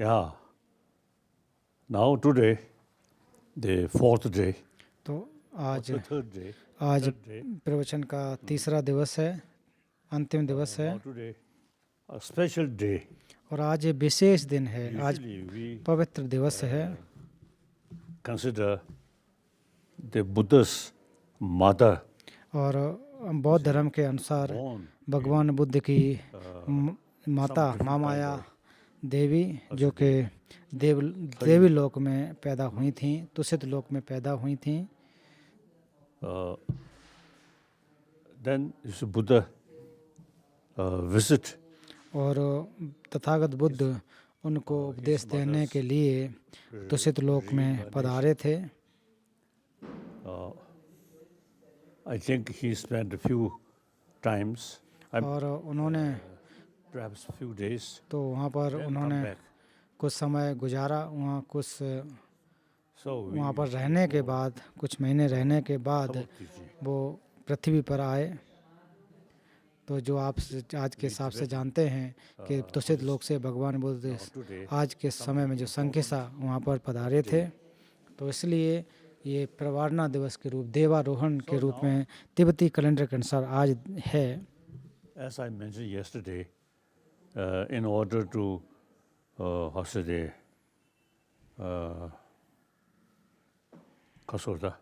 Yeah. Now today, the fourth day, तो or आज the third day. आज Third day. प्रवचन का तीसरा दिवस है, अंतिम दिवस है Now today, a special day. और आज ये विशेष दिन है। आज Usually we पवित्र दिवस है। consider the Buddha's mother और बौद्ध धर्म के अनुसार born भगवान बुद्ध की माता महामाया देवी जो कि देवी लोक में पैदा हुई थीं, तुषित लोक में पैदा हुई थीं। then this Buddha visit और तथागत बुद्ध उनको उपदेश देने के लिए तुषित लोक में पधारे थे। I think he spent a few times, और उन्होंने perhaps a few days, तो वहाँ पर then उन्होंने come back. कुछ समय गुजारा। वहाँ कुछ So we वहाँ पर रहने के बाद, कुछ महीने रहने के बाद teaching. वो पृथ्वी पर आए। तो जो आप आज के हिसाब से जानते हैं कि तुषित लोक से भगवान बुद्ध Today, आज के समय में जो संकिसा वहाँ पर पधारे थे, तो इसलिए ये प्रवारणा दिवस के रूप, देवारोहण के रूप में तिब्बती कैलेंडर के अनुसार आज है। as I mentioned yesterday, in order to, how should I say, kasorda,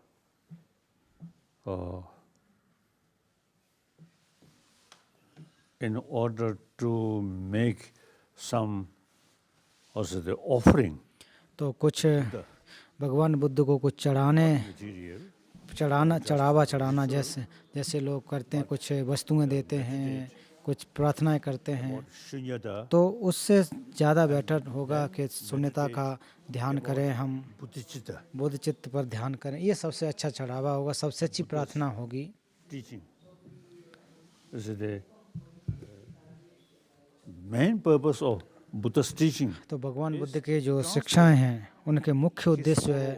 in order to make some, how should I say, offering तो कुछ भगवान बुद्ध को कुछ material, चढ़ावा चढ़ाना जैसे लोग करते हैं, कुछ वस्तुएं देते हैं, कुछ प्रार्थनाएं करते हैं, shunyata, तो उससे ज़्यादा बेटर होगा कि शून्यता का ध्यान करें, हम buddhicitta, बुद्ध चित्त पर ध्यान करें। ये सबसे अच्छा चढ़ावा होगा, सबसे अच्छी प्रार्थना होगी। teaching. This is the main purpose of Buddha's teaching. तो भगवान बुद्ध के जो शिक्षाएं हैं, उनके मुख्य उद्देश्य है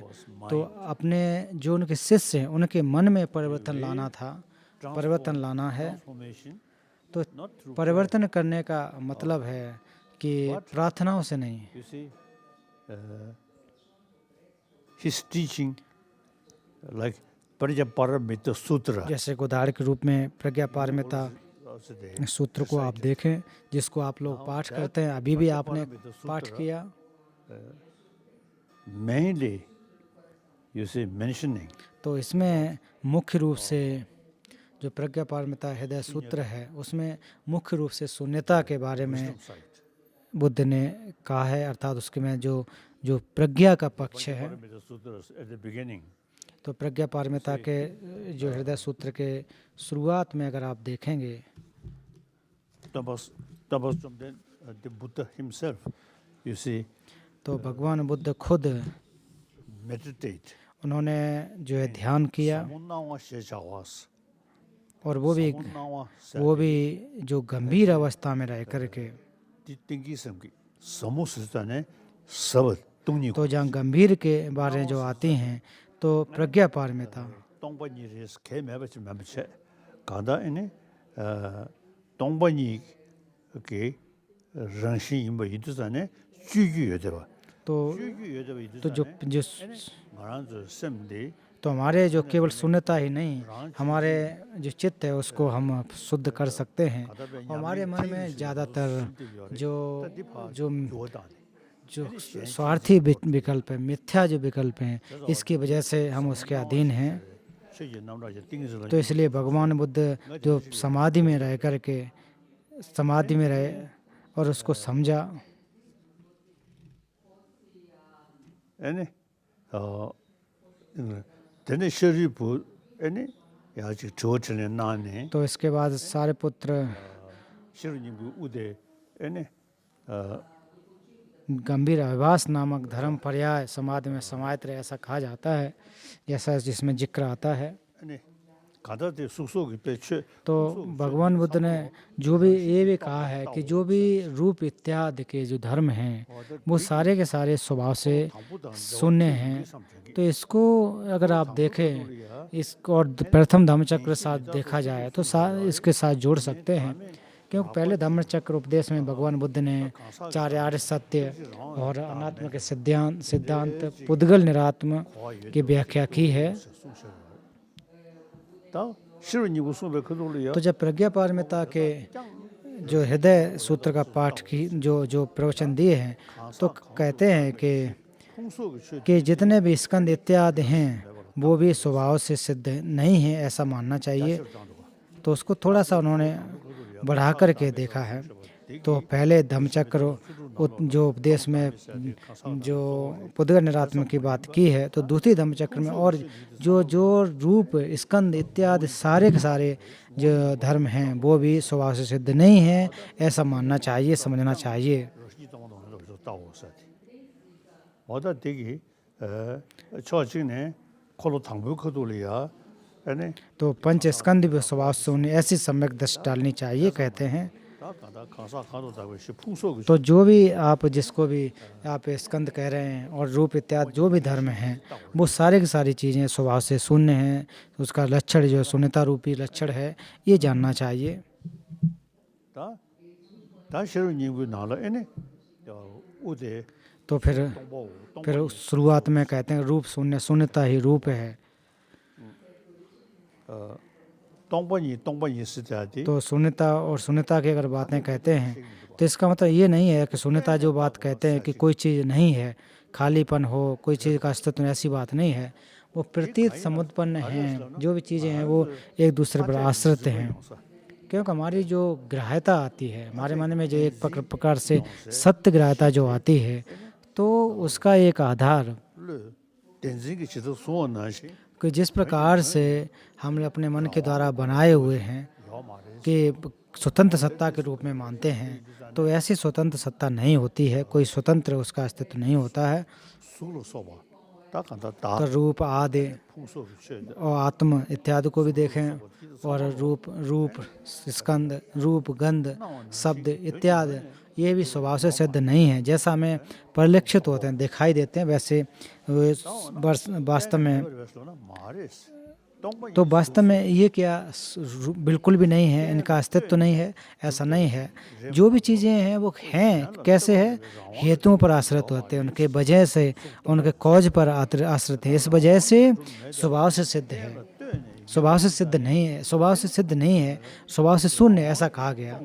तो अपने जो उनके शिष्य हैं उनके मन में परिवर्तन लाना था, परिवर्तन लाना है। Transformation, तो not through परिवर्तन करने का मतलब है कि प्रार्थनाओं से नहीं। you see, his teaching, like Prajnaparamita Sutra, जैसे कि उदाहरण के रूप में प्रज्ञा पारमिता also the सूत्र को आप देखें, जिसको आप लोग पाठ करते हैं, अभी भी आपने पाठ किया। mainly, you see, mentioning तो इसमें मुख्य रूप से जो प्रज्ञा पारमिता हृदय सूत्र है, उसमें मुख्य रूप से शून्यता के बारे में side. बुद्ध ने कहा है, अर्थात उसके में जो प्रज्ञा का पक्ष है। Prajnaparamita Sutra at the beginning, तो प्रज्ञा पारमिता के जो हृदय सूत्र के शुरुआत में अगर आप देखेंगे, Tapas then the Buddha himself, you see, तो भगवान बुद्ध खुद meditate. उन्होंने जो है ध्यान किया, Samunnawa shechawas. और वो भी जो गंभीर अवस्था में रह करके, tingi samki samusritane sabat tungni तो जहाँ गंभीर के बारे में जो आती हैं, तो प्रज्ञा Paramita tongpani res ke mebache mebache kada ene tongpani ke rangshin yinba yidusane jugyu yodeba तो jugyu yodeba तो जो yidusane ngaranzo semde तो हमारे जो केवल शून्यता ही नहीं, हमारे जो चित्त है उसको हम शुद्ध कर सकते हैं। हमारे मन में ज़्यादातर जो जो जो स्वार्थी विकल्प है, मिथ्या जो विकल्प हैं, इसकी वजह से हम उसके अधीन हैं। तो इसलिए भगवान बुद्ध जो समाधि में रह रहे और उसको समझा। ene tene sharipu ene yaji chochene nane तो इसके बाद सारे पुत्र shirunyingu ude ene गंभीर अभ्यास नामक धर्म पर्याय समाधि में समाहित रहे, ऐसा कहा जाता है, जैसा जिसमें जिक्र आता है। ene kada de sukso ki peche तो भगवान बुद्ध ने जो भी ये भी कहा है कि जो भी रूप इत्यादि के जो धर्म हैं वो सारे के सारे स्वभाव से शून्य हैं। तो इसको अगर आप देखें, इसको और प्रथम धम्मचक्र साथ देखा जाए तो इसके साथ जोड़ सकते हैं क्योंकि पहले धम्मचक्र उपदेश में भगवान बुद्ध ने चार आर्य सत्य और अनात्म के सिद्धांत पुद्गल निरात्म की व्याख्या की है। तो जब प्रज्ञा पारमिता के जो हृदय सूत्र का पाठ की जो प्रवचन दिए हैं, तो कहते हैं कि जितने भी स्कंद इत्यादि हैं वो भी स्वभाव से सिद्ध नहीं है, ऐसा मानना चाहिए। तो उसको थोड़ा सा उन्होंने बढ़ा करके देखा है। तो पहले धम्मचक्र जो उपदेश में जो पुद्गल निरात्म की बात की है, तो दूसरी धम्मचक्र में और जो जो रूप स्कंद इत्यादि सारे के सारे जो धर्म हैं वो भी स्वभाव से सिद्ध नहीं है, ऐसा मानना चाहिए, समझना चाहिए। तो पंच स्कंद भी स्वभाव से उन्हें ऐसी सम्यक दृष्टि डालनी चाहिए, कहते हैं। तो जो भी आप जिसको भी आप स्कंद कह रहे हैं और रूप इत्यादि जो भी धर्म हैं वो सारे की सारी चीज़ें स्वभाव से शून्य हैं। उसका लक्षण जो शून्यता रूपी लक्षण है, ये जानना चाहिए। तो फिर शुरुआत में कहते हैं रूप शून्य, शून्यता ही रूप है। तो शून्यता और शून्यता की अगर बातें कहते हैं तो इसका मतलब ये नहीं है कि शून्यता जो बात कहते हैं कि कोई चीज़ नहीं है, खालीपन हो, कोई चीज़ का अस्तित्व, ऐसी बात नहीं है। वो प्रतीत समुत्पन्न हैं, जो भी चीज़ें हैं वो एक दूसरे पर आश्रित हैं। क्योंकि हमारी जो ग्राह्यता आती है, हमारे मन में जो एक प्रकार से सत्य ग्राह्यता जो आती है, तो उसका एक आधार कि जिस प्रकार से हमने अपने मन के द्वारा बनाए हुए हैं कि स्वतंत्र सत्ता के रूप में मानते हैं, तो ऐसी स्वतंत्र सत्ता नहीं होती है, कोई स्वतंत्र उसका अस्तित्व नहीं होता है। तो रूप आदि और आत्म इत्यादि को भी देखें, और रूप स्कंद, रूप गंध शब्द इत्यादि ये भी स्वभाव से सिद्ध नहीं है। जैसा हमें परिलक्षित होते हैं, दिखाई देते हैं, वैसे वास्तव में तो वास्तव में ये क्या बिल्कुल भी नहीं है, इनका अस्तित्व नहीं है, ऐसा नहीं है। जो भी चीज़ें हैं वो हैं, कैसे है, हेतुओं पर आश्रित होते हैं, उनके वजह से, उनके कॉज पर आश्रित है। इस वजह से स्वभाव से सिद्ध है, स्वभाव से सिद्ध नहीं है, स्वभाव से सिद्ध नहीं है, स्वभाव से शून्य, ऐसा कहा गया।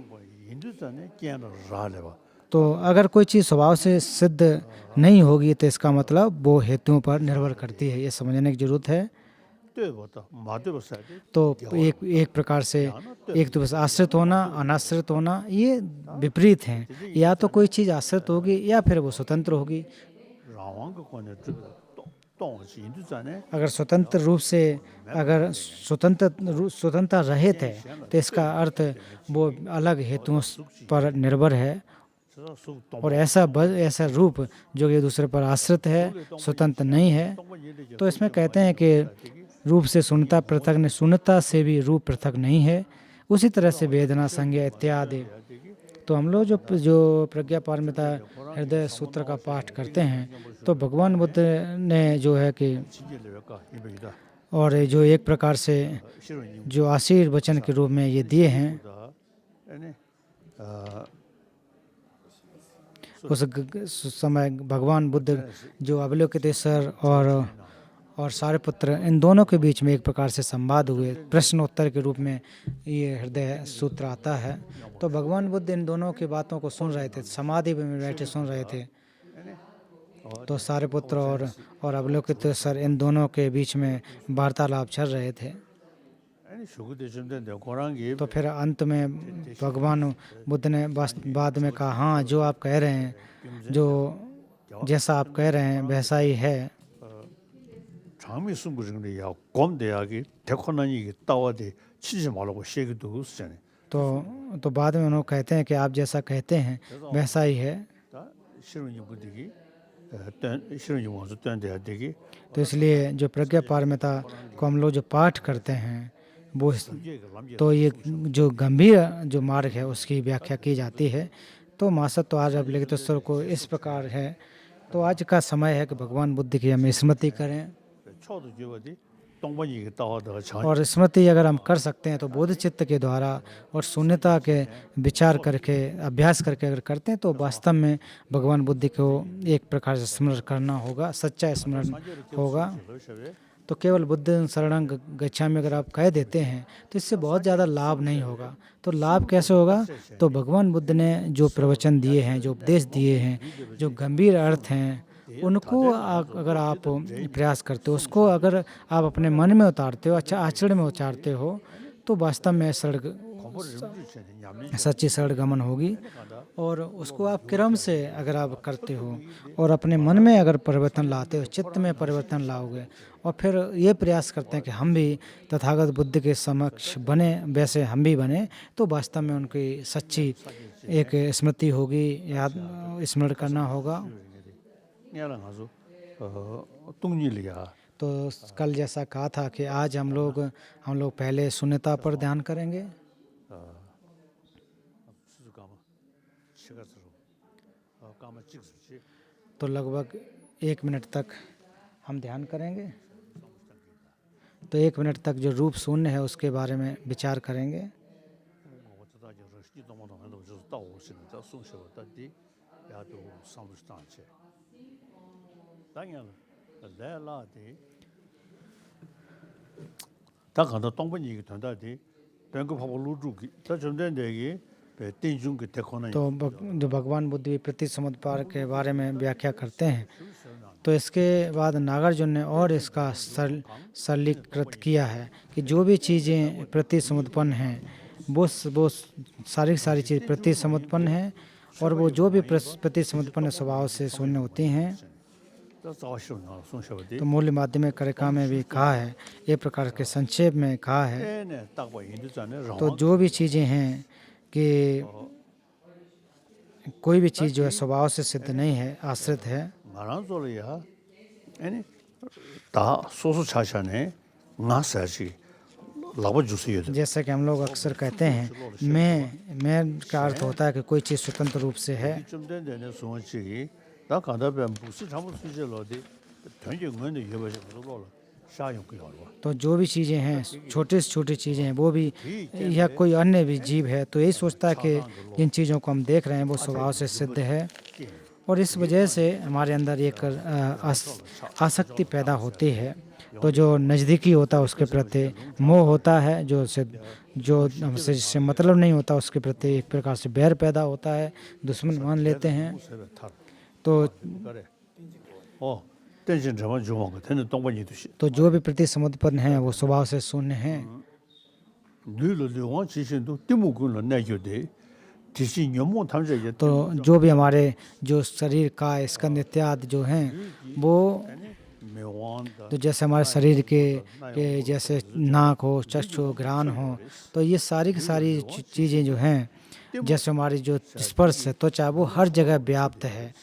तो अगर कोई चीज़ स्वभाव से सिद्ध नहीं होगी तो इसका मतलब वो हेतुओं पर निर्भर करती है, ये समझने की जरूरत है। तो एक प्रकार से एक तो बस आश्रित होना, अनाश्रित होना, ये विपरीत हैं। या तो कोई चीज़ आश्रित होगी या फिर वो स्वतंत्र होगी। अगर स्वतंत्र रूप से अगर स्वतंत्रता रहित है तो इसका अर्थ वो अलग हेतुओं पर निर्भर है। और ऐसा रूप जो एक दूसरे पर आश्रित है, स्वतंत्र नहीं है। तो इसमें कहते हैं कि रूप से शून्यता पृथक नहीं, शून्यता से भी रूप पृथक नहीं है। उसी तरह से वेदना, संज्ञा इत्यादि। तो हम लोग जो प्रज्ञा पारमिता हृदय सूत्र का पाठ करते हैं, तो भगवान बुद्ध ने जो है कि और जो एक प्रकार से जो आशीर्वचन के रूप में ये दिए हैं, उस समय भगवान बुद्ध जो अवलोकितेश्वर और सारिपुत्र, इन दोनों के बीच में एक प्रकार से संवाद हुए, प्रश्न उत्तर के रूप में ये हृदय सूत्र आता है। तो भगवान बुद्ध इन दोनों की बातों को सुन रहे थे, समाधि में बैठे सुन रहे थे। तो सारिपुत्र और अवलोकितेश्वर, इन दोनों के बीच में वार्तालाप चल रहे थे। तो फिर अंत में भगवान बुद्ध ने बाद में कहा, हाँ जो आप कह रहे हैं, जो जैसा आप कह रहे हैं वैसा ही है। तो बाद में उन्होंने कहते हैं कि आप जैसा कहते हैं वैसा ही है। तो इसलिए जो प्रज्ञा पारमिता को हम लोग जो पाठ करते हैं वो, तो ये जो गंभीर जो मार्ग है उसकी व्याख्या की जाती है। तो मासत तो आज अवलोकितेश्वर को इस प्रकार है। तो आज का समय है कि भगवान बुद्ध की हम स्मृति करें। 동반이 따와도 전 और स्मृति अगर हम कर सकते हैं तो बोध चित्त के द्वारा और शून्यता के विचार करके अभ्यास करके अगर करते हैं तो वास्तव में भगवान बुद्ध को एक प्रकार से स्मरण करना होगा, सच्चा स्मरण होगा। तो केवल बुद्ध शरणं गच्छामि अगर आप कह देते हैं तो इससे बहुत ज़्यादा लाभ नहीं होगा। तो लाभ कैसे होगा? तो भगवान बुद्ध ने जो प्रवचन दिए हैं, जो उपदेश दिए हैं, जो गंभीर अर्थ हैं, उनको अगर आप प्रयास करते हो, उसको अगर आप अपने मन में उतारते हो, अच्छा आचरण में उतारते हो, तो वास्तव में सच्ची शरण गमन होगी। और उसको आप क्रम से अगर आप करते हो और अपने मन में अगर परिवर्तन लाते हो, चित्त में परिवर्तन लाओगे और फिर ये प्रयास करते हैं कि हम भी तथागत बुद्ध के समक्ष बने, वैसे हम भी बने, तो वास्तव में उनकी सच्ची एक स्मृति होगी, याद स्मरण करना होगा। तो कल जैसा कहा था कि आज हम लोग पहले शून्यता पर ध्यान करेंगे। तो लगभग 1 मिनट तक हम ध्यान करेंगे। तो 1 मिनट तक जो रूप शून्य है उसके बारे में विचार करेंगे। तो जो भगवान बुद्ध भी प्रतिसमुत्पाद के बारे में व्याख्या करते हैं, तो इसके बाद नागार्जुन ने और इसका सरलीकृत किया है कि जो भी चीज़ें प्रतिसमुत्पन्न हैं वो सारी चीज़ प्रतिसमुत्पन्न हैं और वो जो भी प्रतिसमुत्पन्न स्वभाव से शून्य होती हैं। तो मूल्य माध्यमिक कारिका में भी कहा है, एक प्रकार के संक्षेप में कहा है। तो जो भी चीज़ें हैं कि कोई भी चीज़ जो है स्वभाव से सिद्ध नहीं है, आश्रित है। जैसे कि हम लोग अक्सर कहते हैं मैं का अर्थ होता है कि कोई चीज़ स्वतंत्र रूप से है। तो जो भी चीज़ें हैं, छोटी से छोटी चीज़ें हैं, वो भी या कोई अन्य भी जीव है, तो यही सोचता है कि जिन चीज़ों को हम देख रहे हैं वो स्वभाव से सिद्ध है। और इस वजह से हमारे अंदर एक आसक्ति पैदा होती है। तो जो नज़दीकी होता है उसके प्रति मोह होता है, जो हमसे जिससे मतलब नहीं होता उसके प्रति एक प्रकार से बैर पैदा होता है, दुश्मन मान लेते हैं। तो जो भी प्रतिसमुत्पन्न है वो स्वभाव से शून्य है। तो जो भी हमारे जो शरीर का स्कंद इत्यादि जो हैं वो तो जैसे हमारे शरीर के जैसे नाक हो, चक्षु, घ्राण हो, तो ये सारी की सारी चीज़ें जो हैं, जैसे हमारी जो स्पर्श है, त्वचा, वो हर जगह व्याप्त है।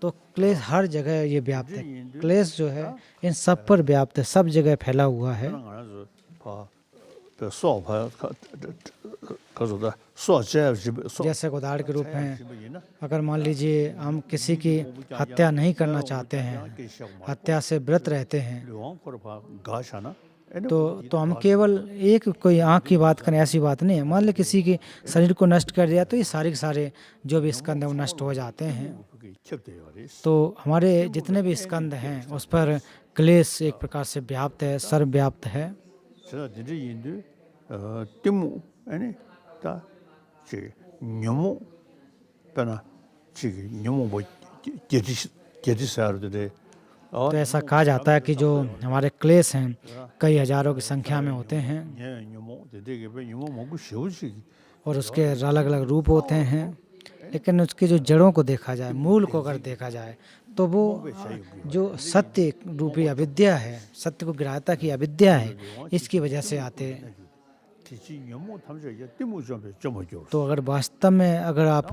तो क्लेश हर जगह ये व्याप्त है। क्लेश जो है इन सब पर व्याप्त है, सब जगह फैला हुआ है। जैसे उदाहरण के रूप में अगर मान लीजिए हम किसी की हत्या नहीं करना चाहते हैं, हत्या से व्रत रहते हैं, तो हम केवल एक कोई आँख की बात करें, ऐसी बात नहीं है। मान ली किसी के शरीर को नष्ट कर दिया तो ये सारे के सारे जो भी स्कंद है वो नष्ट हो जाते हैं। तो हमारे जितने भी स्कंद हैं उस पर क्लेश एक प्रकार से व्याप्त है, सर्वव्याप्त है। तो ऐसा कहा जाता है कि जो हमारे क्लेश हैं कई हजारों की संख्या में होते हैं और उसके अलग अलग रूप होते हैं, लेकिन उसकी जो जड़ों को देखा जाए, मूल को अगर देखा जाए, तो वो जो सत्य रूपी अविद्या है, सत्य को ग्राह्यता की अविद्या है, इसकी वजह से आते हैं। तो अगर वास्तव में अगर आप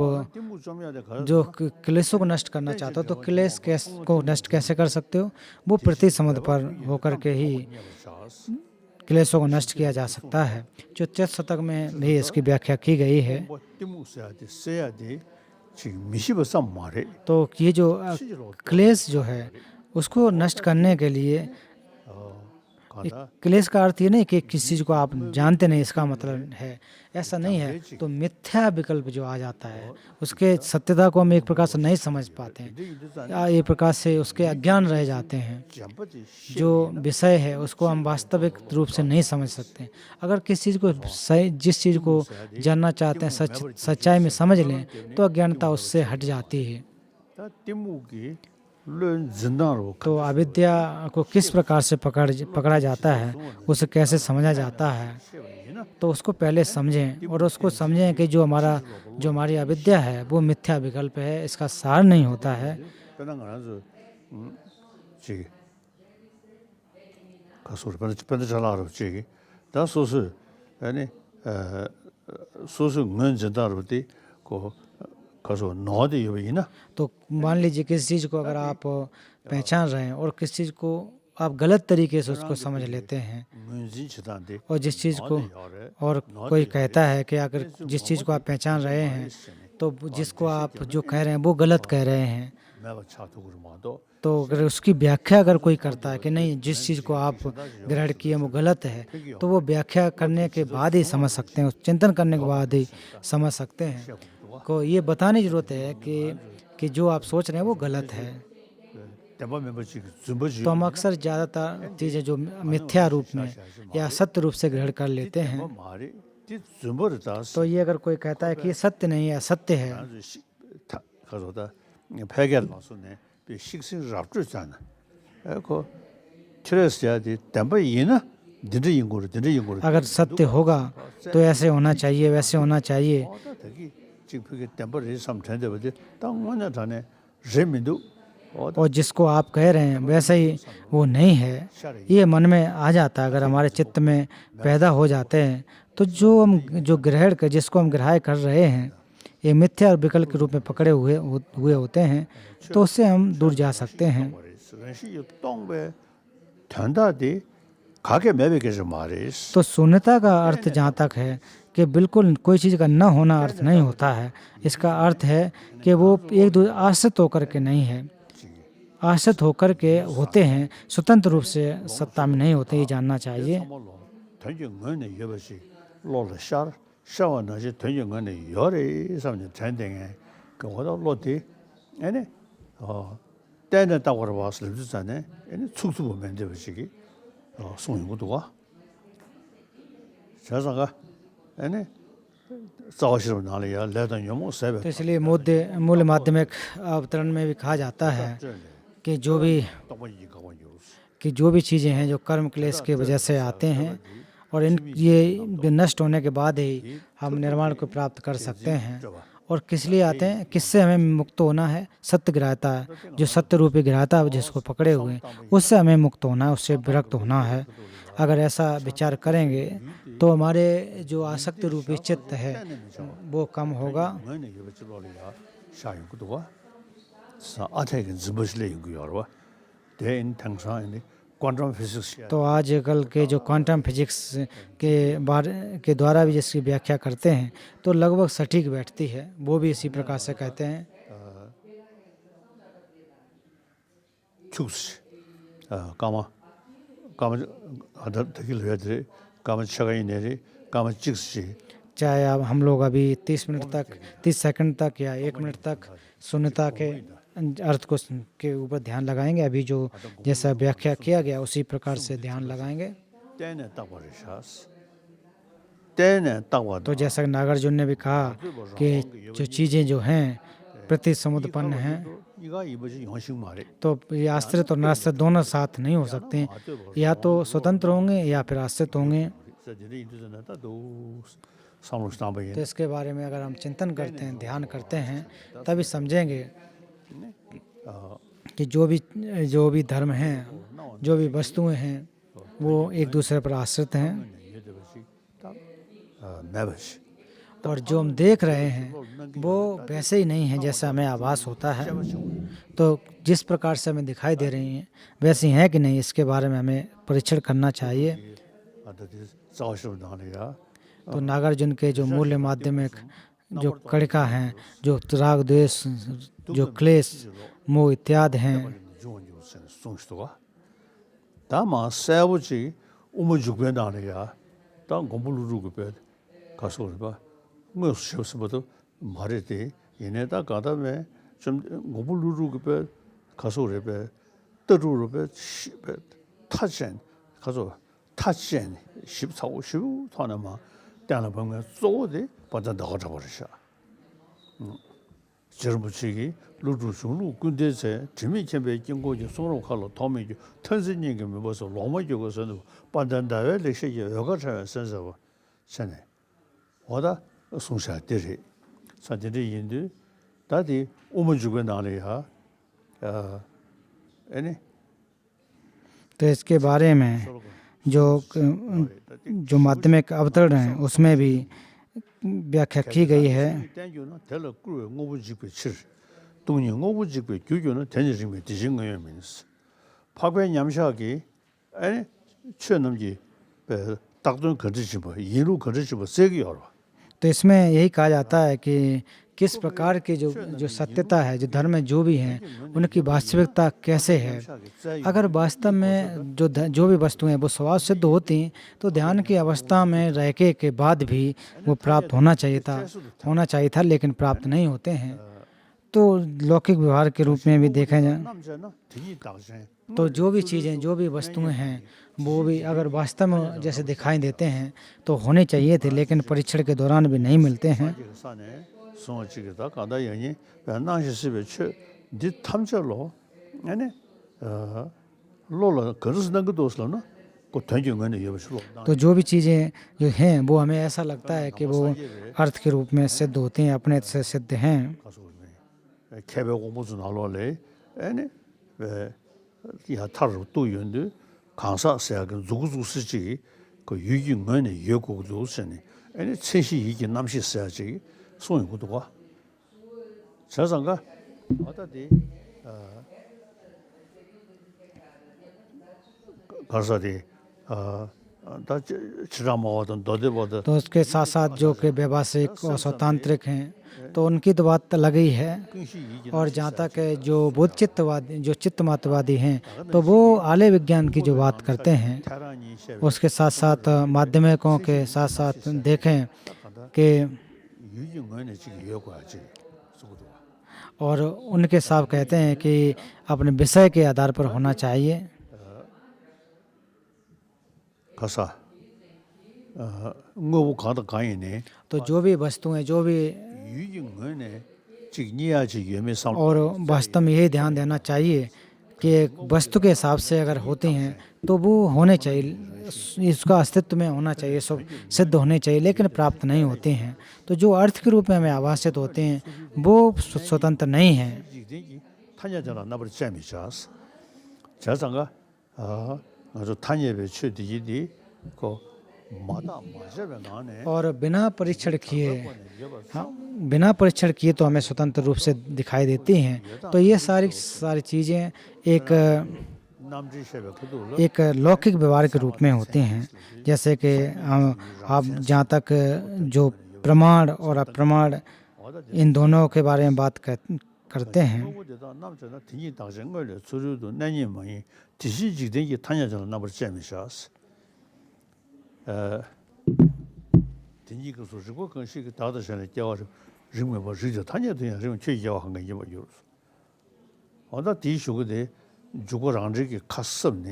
जो क्लेशों को नष्ट करना चाहते हो तो क्लेश को नष्ट कैसे कर सकते हो? वो प्रतिसमुत्पन्न होकर के ही क्लेशों को नष्ट किया जा सकता है। जो चतुर्थ शतक में भी इसकी व्याख्या की गई है। तो ये जो क्लेश जो है उसको नष्ट करने के लिए क्लेश का अर्थ ये नहीं कि किसी चीज़ को आप जानते नहीं इसका मतलब है, ऐसा नहीं है। तो मिथ्या विकल्प जो आ जाता है उसके सत्यता को हम एक प्रकार से नहीं समझ पाते हैं, या एक प्रकार से उसके अज्ञान रह जाते हैं। जो विषय है उसको हम वास्तविक रूप से नहीं समझ सकते। अगर किसी चीज़ को सही, जिस चीज़ को जानना चाहते हैं सच्चाई में समझ लें तो अज्ञानता उससे हट जाती है। तो अविद्या को किस प्रकार से पकड़ा जाता है, उसे कैसे समझा जाता है, तो उसको पहले समझें और उसको समझें कि जो हमारी अविद्या है वो मिथ्या विकल्प है, इसका सार नहीं होता है। तो मान लीजिए किसी चीज़ को अगर आप पहचान रहे हैं और किसी चीज़ को आप गलत तरीके से उसको समझ लेते हैं, और जिस चीज़ को और कोई कहता है कि अगर जिस चीज़ को आप पहचान रहे हैं तो जिसको आप जो कह रहे हैं वो गलत कह रहे हैं, तो अगर उसकी व्याख्या अगर कोई करता है कि नहीं जिस चीज़ को आप ग्रहण किए वो गलत है, तो वो व्याख्या करने के बाद ही समझ सकते हैं, चिंतन करने के बाद ही समझ सकते हैं। को ये बताने की ज़रूरत है कि जो आप सोच रहे हैं वो गलत है। तो हम अक्सर ज़्यादातर चीज़ें जो मिथ्या रूप में या सत्य रूप से ग्रहण कर लेते हैं। तो ये अगर कोई कहता है कि ये सत्य नहीं है, सत्य है, अगर सत्य होगा तो ऐसे होना चाहिए, वैसे होना चाहिए, और जिसको आप कह रहे हैं वैसे ही वो नहीं है, ये मन में आ जाता है, अगर हमारे चित्त में पैदा हो जाते हैं, तो जो ग्रहण कर जिसको हम ग्रहण कर रहे हैं ये मिथ्या और विकल्प के रूप में पकड़े हुए होते हैं, तो उससे हम दूर जा सकते हैं। तो शून्यता का अर्थ जहाँ तक है कि बिल्कुल कोई चीज़ का न होना अर्थ नहीं होता है, इसका अर्थ है कि वो एक दूसरे आश्रित होकर के नहीं है, आश्रित होकर के होते हैं, स्वतंत्र रूप से सत्ता में नहीं होते, ये जानना चाहिए। तो इसलिए मूल माध्यमिक अवतरण में भी कहा जाता है कि जो भी चीज़ें हैं जो कर्म क्लेश की वजह से आते हैं, और ये नष्ट होने के बाद ही हम निर्वाण को प्राप्त कर सकते हैं। और किस लिए आते हैं, किससे हमें मुक्त होना है? सत्य ग्राह्यता, जो सत्य रूपी ग्राह्यता जिसको पकड़े हुए उससे हमें मुक्त होना है, उससे विरक्त होना है। अगर ऐसा विचार करेंगे तो हमारे जो आसक्ति रूपी चित्त है वो कम होगा। तो आजकल के जो क्वांटम फिजिक्स के द्वारा भी जिसकी व्याख्या करते हैं तो लगभग सटीक बैठती है, वो भी इसी प्रकार से कहते हैं। चाहे अब हम लोग अभी 30 सेकंड तक या 1 मिनट तक शून्यता के अर्थ के ऊपर ध्यान लगाएंगे, अभी जो जैसा व्याख्या किया गया उसी प्रकार से ध्यान लगाएंगे। तो जैसा नागार्जुन ने भी कहा कि जो चीज़ें जो हैं प्रति समुत्पन्न हैं, तो ये आश्रित और निराश्रित दोनों साथ नहीं हो सकते हैं, या तो स्वतंत्र होंगे या फिर आश्रित होंगे। तो इसके बारे में अगर हम चिंतन करते हैं, ध्यान करते हैं, तभी समझेंगे कि जो भी धर्म हैं, जो भी वस्तुएं हैं, वो एक दूसरे पर आश्रित हैं, और जो हम देख रहे हैं वो वैसे ही नहीं है जैसा हमें आभास होता है। तो जिस प्रकार से हमें दिखाई दे रही हैं वैसी हैं कि नहीं, इसके बारे में हमें परीक्षण करना चाहिए। तो नागार्जुन के जो मूल्य माध्यमिक जो कड़िका हैं, जो राग द्वेष, जो क्लेश, मोह इत्यादि हैं, 오모 죽변다네야 다 공부를 죽변 가서 봐 뭐 쉬었어도 말했대 얘네다 가다음에 좀 공부를 죽변 가서 그래 떠루르베 타젠 가서 타젠 14, 15 하나만 때나 보면 쏘데 받아 나가자 버리셔. 저부치기 루루슈루 군대세 지미체베经过就 소로 칼로 도미죠. 천신님께 뭐서 로마교에서도 반단다에歴史 여가차 선서 전에 와다 송샤들이 사들이 인도 다디 오문주변 나리야 아니 तो इसके बारे में जो माध्यमिक अवतरण है उसमें भी व्याख्या की गई है 동이 오부직배 교교는 대내심에 뒤진 거예요, 민스. 파괴 냠샤기 아니 최놈지 딱돈 거지지 뭐 이루 거지지 뭐 세게 열어. तो इसमें यही कहा जाता है कि किस प्रकार की जो सत्यता है जो धर्म में जो भी हैं उनकी वास्तविकता कैसे है। अगर वास्तव में जो भी वस्तुएं वो स्वभाव सिद्ध होती तो ध्यान की अवस्था में रहके के बाद भी वो प्राप्त होना चाहिए था लेकिन प्राप्त नहीं होते हैं। तो लौकिक व्यवहार के रूप में भी देखा जाए तो जो भी चीज़ें जो भी वस्तुएं हैं वो भी अगर वास्तव में जैसे दिखाई देते हैं तो होने चाहिए थे लेकिन परीक्षण के दौरान भी नहीं मिलते हैं। तो जो भी चीज़ें जो हैं वो हमें ऐसा लगता है कि वो अर्थ के रूप में सिद्ध होती हैं, अपने से सिद्ध हैं। 개별 공부도 나로래 아니 야 타로 또 연도 강사세야 그 누구지 그 유기문의 여고도 선에 아니 최시 이게 남시 써야지 소용 것도 봐 자상가 어디디 가서디 다 지라모든 너데보다 तो उसके साथ साथ जो कि व्यवसायिक और स्वतांत्रिक हैं तो उनकी तो बात अलग ही है। और जहाँ तक जो बुद्ध चित्तवादी जो चित्तमात्रवादी हैं तो वो आलय विज्ञान की जो बात करते हैं उसके साथ साथ माध्यमिकों के साथ साथ देखें कि और उनके साथ कहते हैं कि अपने विषय के आधार पर होना चाहिए। तो जो भी वस्तुएं जो भी और वास्तव में यही ध्यान देना चाहिए कि वस्तु के हिसाब से अगर होती हैं तो वो होने चाहिए, इसका अस्तित्व में होना चाहिए, सब सिद्ध होने चाहिए लेकिन प्राप्त नहीं होते हैं। तो जो अर्थ के रूप में हमें आभासित होते हैं वो स्वतंत्र नहीं हैं। और बिना परीक्षण किए तो हमें स्वतंत्र रूप से दिखाई देती हैं। तो ये सारी चीज़ें एक लौकिक व्यवहार के रूप में होती हैं। जैसे कि आप जहाँ तक जो प्रमाण और अप्रमाण इन दोनों के बारे में बात करते हैं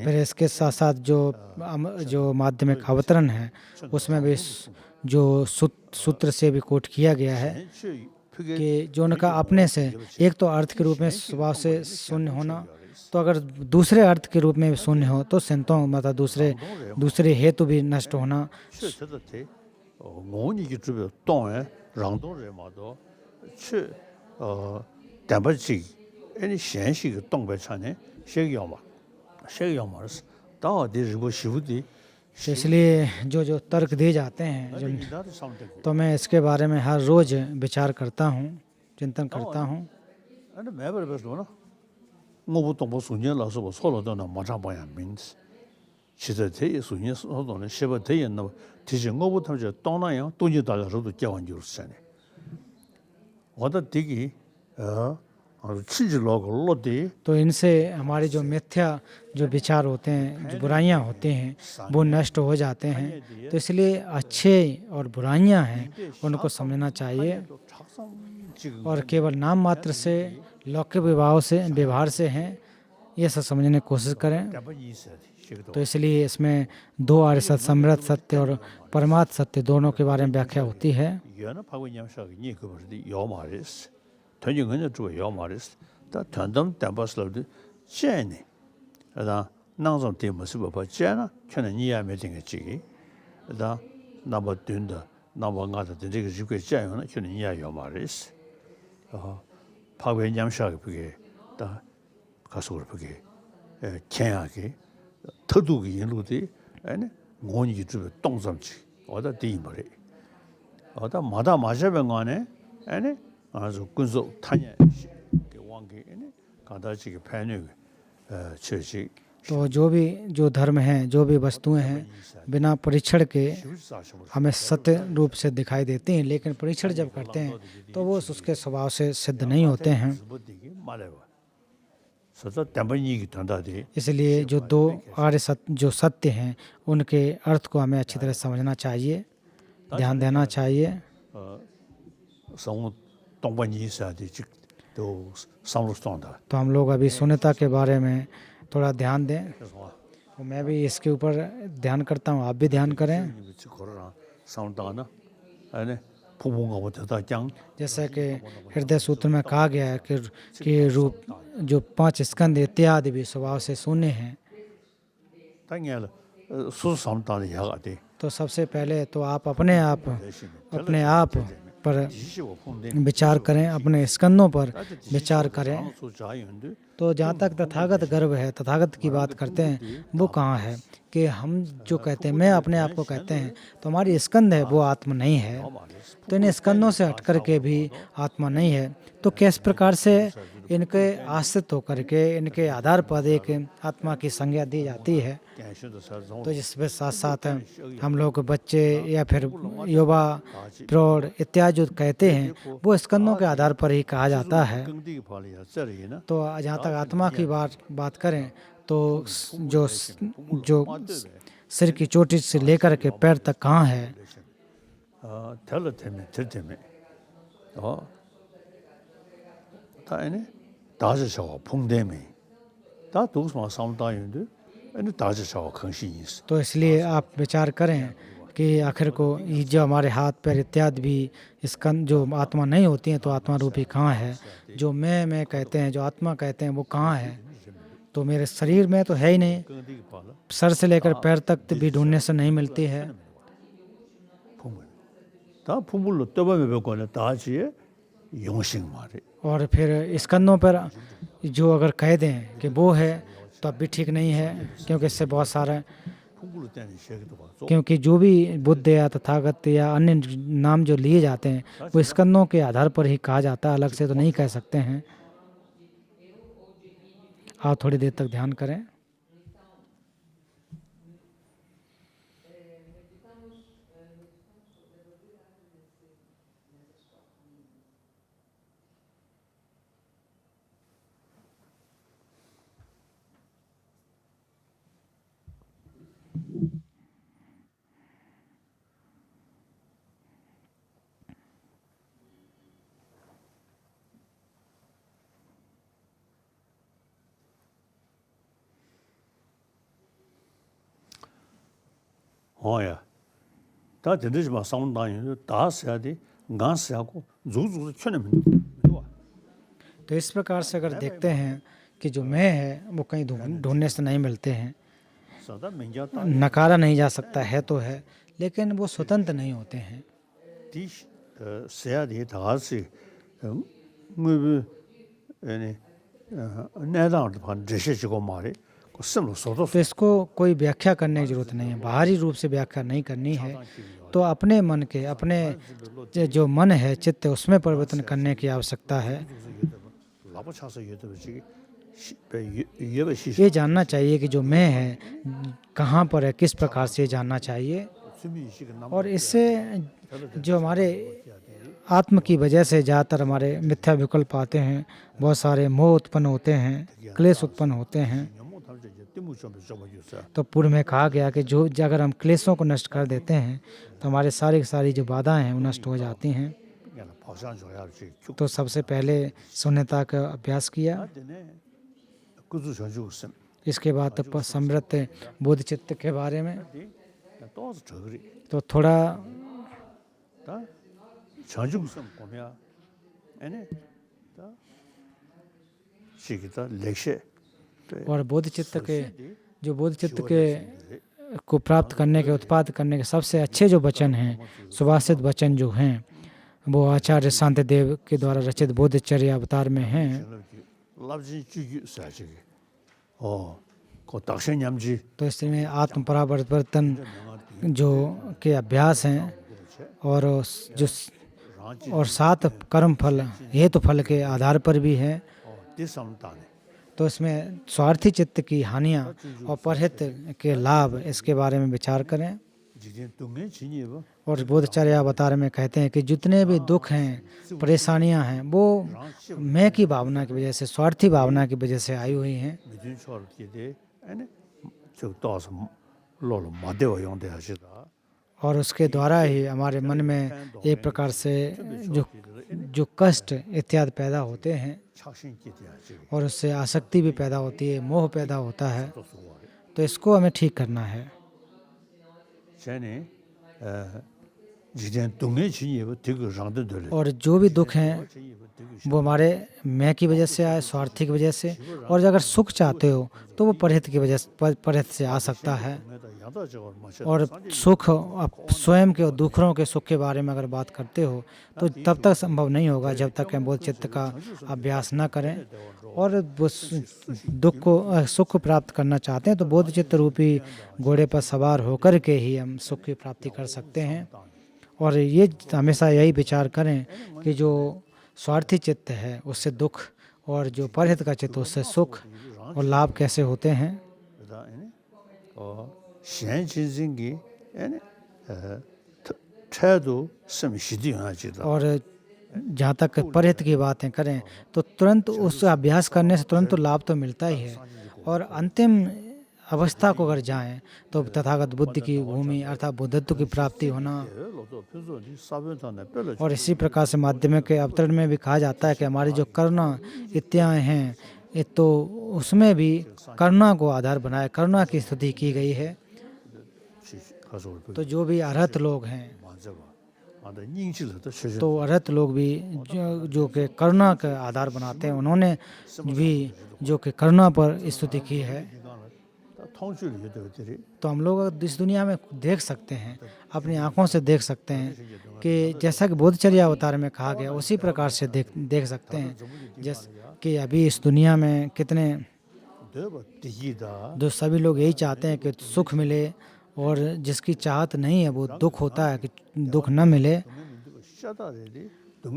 फिर इसके साथ साथ जो माध्यमिक अवतरण है उसमें भी जो सूत्र से भी कोट किया गया है कि जो उनका अपने से एक तो अर्थ के रूप में स्वभाव से शून्य होना, तो अगर दूसरे अर्थ के रूप में शून्य हो तो संतों मतलब दूसरे हेतु भी नष्ट होना। इसलिए जो तर्क दिए जाते हैं तो मैं इसके बारे में हर रोज़ विचार करता हूँ, चिंतन करता हूँ। और छिज लोग लोदे तो इनसे हमारे जो मिथ्या जो विचार होते हैं, जो बुराइयां होती हैं, वो नष्ट हो जाते हैं। तो इसलिए अच्छे और बुराइयां हैं उनको समझना चाहिए, और केवल नाम मात्र से लौकिक व्यवहार से हैं ये सब समझने की कोशिश करें। तो इसलिए इसमें दो आर्य सत्य, समृद्ध सत्य और परमार्थ सत्य दोनों के बारे में व्याख्या होती है। yana pago nyamsha ge ni ko de yo ma res tönjing gen zhuo yo ma res da tandam dambas lo de jene da nang zong de mo su ba jena kene ni ya me ding ge ji da na ba dun de na ba nga de de ge ji ge jian yo ne kene ni ya yo ma res pago nyamsha ge ge da ka su ge ge qian ya ge te du ge yin lu de ane ngo ni zhu dong zang ji wo da di mo le 어다 마다 마셔병원에 아니 아주 군소 타냐 게 왕게 아니 가다지게 패뉴 처지 तो जो धर्म हैं, जो भी वस्तुएं हैं, बिना परीक्षण के हमें सत्य रूप से दिखाई देती हैं, लेकिन परीक्षण जब करते हैं तो वो उसके स्वभाव से सिद्ध नहीं होते हैं। इसलिए जो दो आर्य सत्य जो सत्य हैं उनके अर्थ को हमें अच्छी तरह समझना चाहिए, ध्यान देना चाहिए। तो हम लोग अभी शून्यता के बारे में थोड़ा ध्यान दें, तो मैं भी इसके ऊपर ध्यान करता हूँ, आप भी ध्यान करें। जैसा कि हृदय सूत्र में कहा गया है कि रूप जो 5 स्कंद इत्यादि भी स्वभाव से शून्य हैं। तो सबसे पहले तो आप अपने आप पर विचार करें, अपने स्कंदों पर विचार करें। तो जहाँ तक तथागत गर्भ है, तथागत की बात करते हैं, वो कहाँ है कि हम जो कहते हैं, मैं अपने आप को कहते हैं, तो हमारी स्कंद है वो आत्मा नहीं है। तो इन स्कंदों से हट करके भी आत्मा नहीं है। तो किस प्रकार से इनके आश्रित होकर के इनके आधार पर एक आत्मा की संज्ञा दी जाती है। तो जिसके साथ साथ हम लोग बच्चे या फिर युवा, प्रौढ़ इत्यादि जो कहते हैं वो स्कंदों के आधार पर ही कहा जाता है। तो जहाँ तक आत्मा की बात करें तो जो सिर की चोटी से लेकर के पैर तक कहाँ है। तो इसलिए आप विचार करें कि आखिर को ये जो हमारे हाथ पैर इत्यादि भी स्कंद जो आत्मा नहीं होती हैं, तो आत्मा रूपी कहाँ है। जो मैं कहते हैं, जो आत्मा कहते हैं, वो कहाँ है। तो मेरे शरीर में तो है ही नहीं, सर से लेकर पैर तक भी ढूंढने से नहीं मिलती है। और फिर स्कंदों पर जो अगर कह दें कि वो है तो अब भी ठीक नहीं है, क्योंकि इससे बहुत सारा, क्योंकि जो भी बुद्ध या तथागत या अन्य नाम जो लिए जाते हैं वो स्कंदों के आधार पर ही कहा जाता है, अलग से तो नहीं कह सकते हैं। आप थोड़ी देर तक ध्यान करें। 야, 다 되지 마 상당히 다 써야 돼. गांस को जुग छने में। तो इस प्रकार से अगर देखते हैं कि जो मैं है वो कहीं ढूंढने से नहीं मिलते हैं, नकारा नहीं जा सकता है तो है, लेकिन वो स्वतंत्र नहीं होते हैं। तो इसको कोई व्याख्या करने की जरूरत नहीं है, बाहरी रूप से व्याख्या नहीं करनी है। तो अपने मन के, अपने जो मन है, चित्त, उसमें परिवर्तन करने की आवश्यकता है। ये जानना चाहिए कि जो मैं है कहाँ पर है, किस प्रकार से जानना चाहिए। और इससे जो हमारे आत्म की वजह से ज़्यादातर हमारे मिथ्या विकल्प आते हैं, बहुत सारे मोह उत्पन्न होते हैं, क्लेश उत्पन्न होते हैं। तो पूर्व में कहा गया कि जो अगर हम क्लेशों को नष्ट कर देते हैं तो हमारे सारी की सारी जो बाधाएं हैं वो नष्ट हो जाती हैं। तो सबसे पहले शून्यता का अभ्यास किया, इसके बाद तो समृद्ध बोध चित्त के बारे में तो थोड़ा और बोध चित्त के जो बोध चित्त के को प्राप्त करने के उत्पाद करने के सबसे अच्छे जो वचन हैं, सुभाषित वचन जो हैं, वो आचार्य शांतिदेव के द्वारा रचित बोधचर्य अवतार में हैं। तो इसमें आत्म परावर्तन जो के अभ्यास हैं और जो और 7 कर्म फल हेतु फल के आधार पर भी है। तो इसमें स्वार्थी चित्त की हानियाँ और परहित के लाभ इसके बारे में विचार करें। और बोधचर्या अवतार में कहते हैं कि जितने भी दुख हैं, परेशानियां हैं, वो मैं की भावना की वजह से, स्वार्थी भावना की वजह से आई हुई हैं। और उसके द्वारा ही हमारे मन में एक प्रकार से जो कष्ट इत्यादि पैदा होते हैं और उससे आसक्ति भी पैदा होती है, मोह पैदा होता है। तो इसको हमें ठीक करना है। और जो भी दुख हैं वो हमारे मैं की वजह से आए, स्वार्थी की वजह से। और अगर सुख चाहते हो तो वो परहित की वजह से, परहित से आ सकता है। और सुख स्वयं के और दूसरों के सुख के बारे में अगर बात करते हो तो तब तक संभव नहीं होगा जब तक हम बोध चित्त का अभ्यास न करें। और वो दुख को सुख को प्राप्त करना चाहते हैं तो बोध चित्त रूपी घोड़े पर सवार होकर के ही हम सुख की प्राप्ति कर सकते हैं। और ये हमेशा यही विचार करें कि जो स्वार्थी चित्त है उससे दुख और जो परहित का चित्त उससे सुख और लाभ कैसे होते हैं। और जहाँ तक परहित की बातें करें तो तुरंत उस अभ्यास करने से तुरंत तो लाभ तो मिलता ही है। और अंतिम अवस्था को अगर जाएं तो तथागत बुद्धि की भूमि अर्थात बुद्धत्व की प्राप्ति होना। और इसी प्रकार से माध्यमिक के अवतरण में भी कहा जाता है कि हमारी जो करुणा इत्यादि हैं तो उसमें भी करुणा को आधार बनाए करुणा की स्तुति की गई है। तो जो भी अरहत लोग हैं तो अरहत लोग भी जो कि करुणा का आधार बनाते हैं, उन्होंने भी जो कि करुणा पर स्तुति की है। तो हम लोग इस दुनिया में देख सकते हैं, अपनी आंखों से देख सकते हैं कि जैसा कि बोधचर्या अवतार में कहा गया उसी प्रकार से देख सकते हैं। जैसे कि अभी इस दुनिया में कितने जो सभी लोग यही चाहते हैं कि सुख मिले और जिसकी चाहत नहीं है वो दुख होता है कि दुख न मिले। तो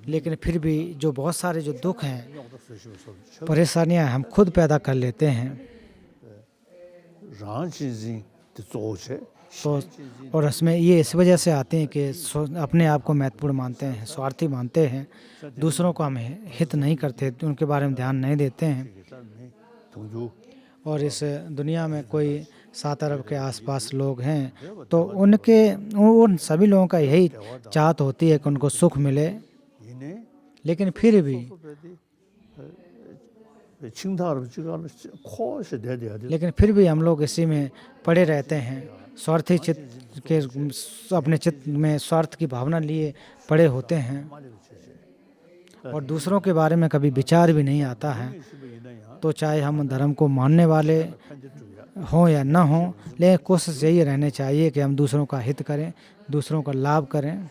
लेकिन फिर भी जो बहुत सारे जो दुख हैं, परेशानियां हम खुद पैदा कर लेते हैं। तो और इसमें ये इस वजह से आते हैं कि अपने आप को महत्वपूर्ण मानते हैं, स्वार्थी मानते हैं, दूसरों को हम हित नहीं करते, उनके बारे में ध्यान नहीं देते हैं। और इस दुनिया में कोई 7 अरब के आसपास लोग हैं तो उन सभी लोगों का यही चाहत होती है कि उनको सुख मिले। लेकिन फिर भी हम लोग इसी में पड़े रहते हैं, स्वार्थी चित्त के अपने चित्त में स्वार्थ की भावना लिए पड़े होते हैं और दूसरों के बारे में कभी विचार भी नहीं आता है। तो चाहे हम धर्म को मानने वाले हों या ना हों, लेकिन कोशिश यही रहनी चाहिए कि हम दूसरों का हित करें, दूसरों का लाभ करें।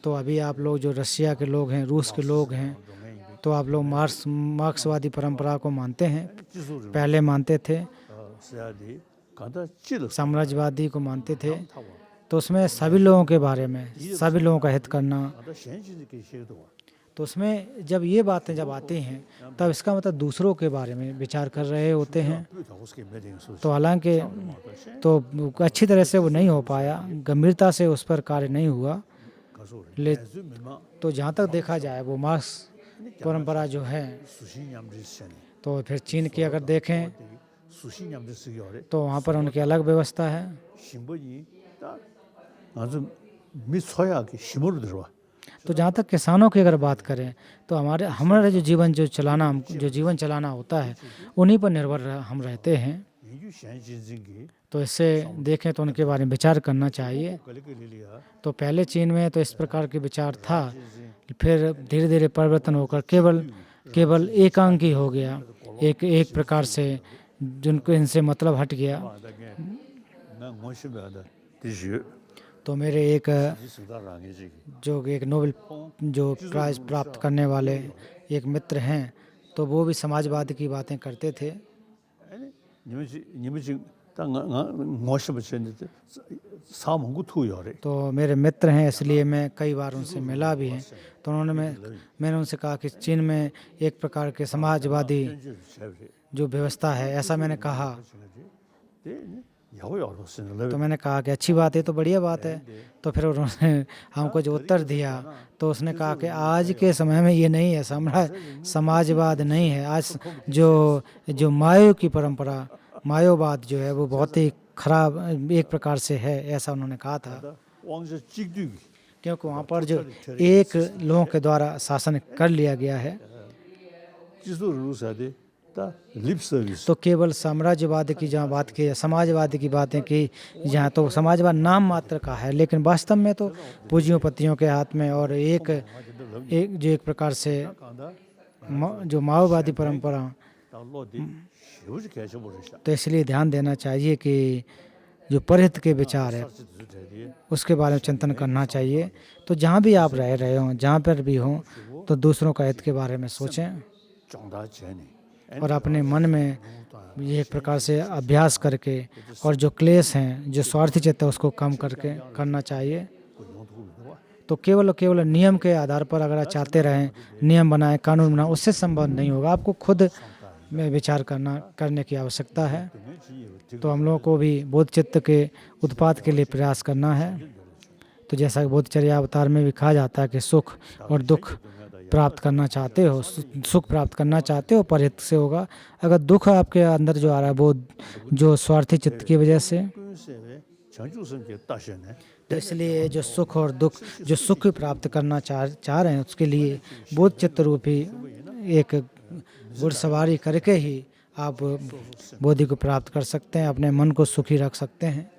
तो अभी आप लोग जो रशिया के लोग हैं, रूस के लोग हैं, तो आप लोग मार्क्सवादी परंपरा को मानते हैं, पहले मानते थे, साम्राज्यवादी को मानते थे। तो उसमें सभी लोगों के बारे में सभी लोगों का हित करना, तो उसमें जब ये बातें जब आती हैं तब इसका मतलब दूसरों के बारे में विचार कर रहे होते हैं। तो हालांकि तो अच्छी तरह से वो नहीं हो पाया, गंभीरता से उस पर कार्य नहीं हुआ। ले तो जहाँ तक देखा जाए वो मार्क्स परंपरा जो है, तो फिर चीन की अगर देखें तो वहाँ पर उनकी अलग व्यवस्था है। तो जहाँ तक किसानों की अगर बात करें तो हमारा जो जीवन चलाना होता है उन्हीं पर निर्भर हम रहते हैं। तो इससे देखें तो उनके बारे में विचार करना चाहिए। तो पहले चीन में तो इस प्रकार के विचार था, फिर धीरे धीरे परिवर्तन होकर केवल एकांकी हो गया, एक प्रकार से जिनको इनसे मतलब हट गया। तो मेरे एक नोबेल जो प्राइज प्राप्त करने वाले एक मित्र हैं, तो वो भी समाजवाद की बातें करते थे। तो मेरे मित्र हैं, इसलिए मैं कई बार उनसे मिला भी है। तो मैंने उनसे कहा कि चीन में एक प्रकार के समाजवादी जो व्यवस्था है, ऐसा मैंने कहा। तो मैंने कहा कि अच्छी बात है, तो बढ़िया बात है। तो फिर उन्होंने हमको जो उत्तर दिया तो उसने कहा कि आज के समय में ये नहीं है, समाजवाद नहीं है। आज जो मायो की परंपरा, मायोवाद जो है वो बहुत ही खराब एक प्रकार से है, ऐसा उन्होंने कहा था। क्योंकि वहाँ पर जो एक लोगों के द्वारा शासन कर लिया गया है, तो केवल साम्राज्यवाद की जहाँ बात की, समाजवाद की बातें की जहाँ, तो समाजवाद नाम मात्र का है, लेकिन वास्तव में तो पूंजीपतियों के हाथ में और एक प्रकार से जो माओवादी परंपरा। तो इसलिए ध्यान देना चाहिए कि जो परहित के विचार है उसके बारे में चिंतन करना चाहिए। तो जहाँ भी आप रह रहे हो, जहाँ पर भी हो, तो दूसरों का हित के बारे में सोचें और अपने मन में ये एक प्रकार से अभ्यास करके और जो क्लेश हैं, जो स्वार्थी चित्त है, उसको कम करके करना चाहिए। तो केवल नियम के आधार पर अगर आप चाहते रहें, नियम बनाएं, कानून बनाएं, उससे संभव नहीं होगा। आपको खुद में विचार करने की आवश्यकता है। तो हम लोगों को भी बोध चित्त के उत्पाद के लिए प्रयास करना है। तो जैसा कि बोधचर्या अवतार में भी कहा जाता है कि सुख और दुख प्राप्त करना चाहते हो, सुख प्राप्त करना चाहते हो, परहित से होगा। अगर दुख आपके अंदर जो आ रहा है वो जो स्वार्थी चित्त की वजह से, तो इसलिए जो सुख और दुख, जो सुख प्राप्त करना चाह रहे हैं, उसके लिए बोध चित्त रूपी एक घुड़सवारी करके ही आप बोधि को प्राप्त कर सकते हैं, अपने मन को सुखी रख सकते हैं।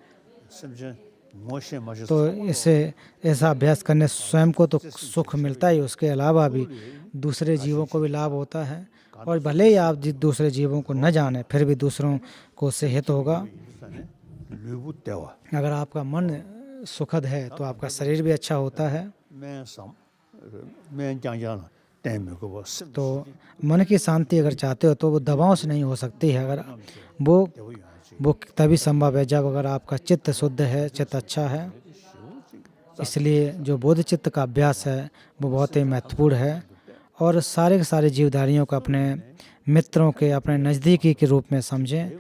तो इससे ऐसा अभ्यास करने स्वयं को तो सुख मिलता ही, उसके अलावा भी दूसरे जीवों को भी लाभ होता है। और भले ही आप दूसरे जीवों को न जाने, फिर भी दूसरों को उससे हित होगा। अगर आपका मन सुखद है तो आपका शरीर भी अच्छा होता है। तो मन की शांति अगर चाहते हो तो वो दवाओं से नहीं हो सकती है। अगर वो तभी संभव है जब अगर आपका चित्त शुद्ध है, चित्त अच्छा है। इसलिए जो बोध चित्त का अभ्यास है वो बहुत ही महत्वपूर्ण है। और सारे के सारे जीवधारियों को अपने मित्रों के, अपने नज़दीकी के रूप में समझें।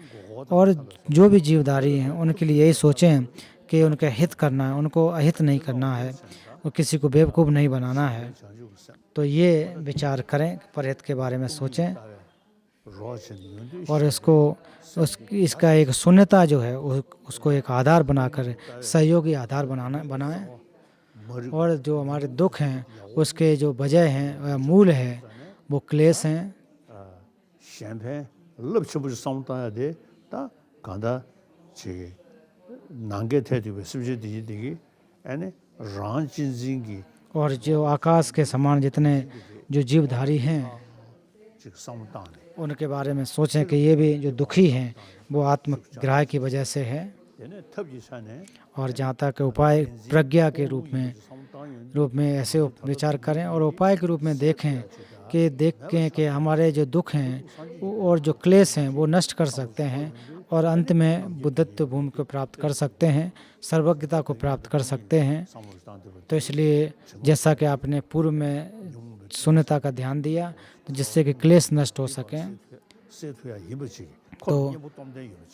और जो भी जीवधारी हैं उनके लिए यही सोचें कि उनका हित करना है, उनको अहित नहीं करना है, और किसी को बेवकूफ़ नहीं बनाना है। तो ये विचार करें, परहित के बारे में सोचें और इसका एक शून्यता जो है उसको एक आधार बनाकर, सहयोगी आधार बनाएं। और जो हमारे दुख हैं उसके जो वजह हैं, मूल है, वो क्लेश हैं। और जो आकाश के समान जितने जो जीवधारी हैं उनके बारे में सोचें कि ये भी जो दुखी हैं वो आत्मग्राह की वजह से है। और जहाँ तक उपाय प्रज्ञा के रूप में ऐसे विचार करें और उपाय के रूप में देखें कि हमारे जो दुख हैं और जो क्लेश हैं वो नष्ट कर सकते हैं और अंत में बुद्धत्व भूमि को प्राप्त कर सकते हैं, सर्वज्ञता को प्राप्त कर सकते हैं। तो इसलिए जैसा कि आपने पूर्व में शून्यता का ध्यान दिया, तो जिससे कि क्लेश नष्ट हो सकें। 세토야 이버지.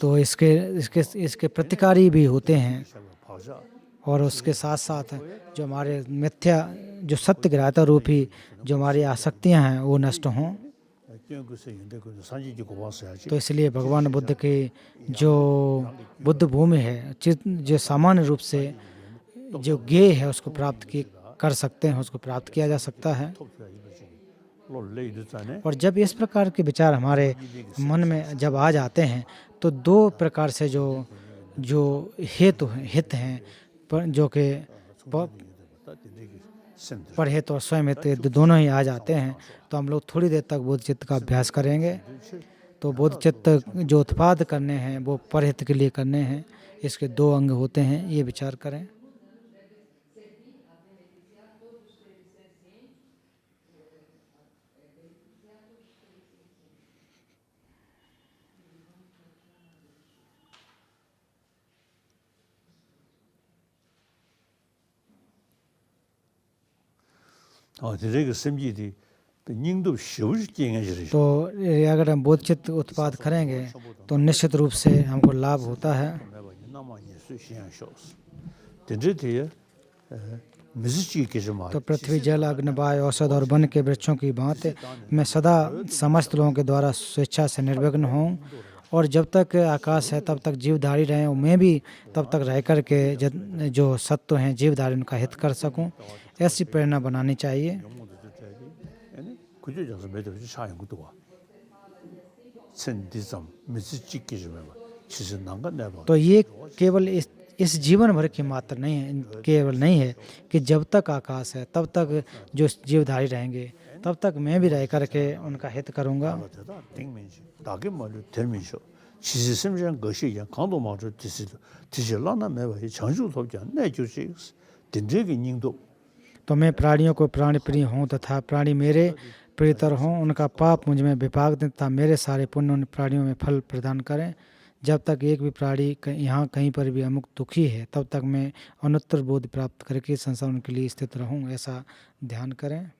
तो इसके प्रतिकारी भी होते हैं, 파자. और उसके साथ साथ जो हमारे मिथ्या जो सत्य ग्राह्यता रूपी जो हमारी आसक्तियां हैं वो नष्ट हों। 교육에서 인데 그 산지지 고봤어야지. तो इसलिए भगवान बुद्ध की जो बुद्ध भूमि है, जो सामान्य रूप से जो ज्ञेय है उसको कर सकते हैं, उसको प्राप्त किया जा सकता है। 토표야 이버지. 롤레이드잖아요. और जब इस प्रकार के विचार हमारे मन में जब आ जाते हैं, तो दो प्रकार से जो जो हित हैं, जो कि परहित और स्वयं हित दोनों ही आ जाते हैं, तो हम लोग थोड़ी देर तक बोध चित्त का अभ्यास करेंगे। तो बोध चित्त जो उत्पाद करने हैं वो परहित के लिए करने हैं, इसके दो अंग होते हैं, ये विचार करें। 되게 심지디 닝도 쉬우지 깽해지리. तो अगर हम बोध चित्त उत्पाद करेंगे तो निश्चित रूप से हमको लाभ होता है। तो पृथ्वी, जल, अग्नि, वायु, औषध और वन के वृक्षों की भांति मैं सदा समस्त लोगों के द्वारा स्वेच्छा से निर्विघ्न हूँ, और जब तक आकाश है तब तक जीवधारी रहें, और मैं भी तब तक रह कर के जो सत्व हैं जीवधारी उनका हित कर सकूं, ऐसी प्रेरणा बनानी चाहिए। तो ये केवल इस जीवन भर की मात्र नहीं है, केवल नहीं है कि जब तक आकाश है तब तक जो जीवधारी रहेंगे तब तक मैं भी रह करके उनका हित करूंगा। तो मैं प्राणियों को प्राणी प्रिय हूँ तथा प्राणी मेरे प्रियतर हों, उनका पाप मुझ में विपाक दें तथा मेरे सारे पुण्य उन प्राणियों में फल प्रदान करें। जब तक एक भी प्राणी यहाँ कहीं पर भी अमुक दुखी है तब तक मैं अनुत्तर बोध प्राप्त करके संसार उनके लिए स्थित रहूँ, ऐसा ध्यान करें।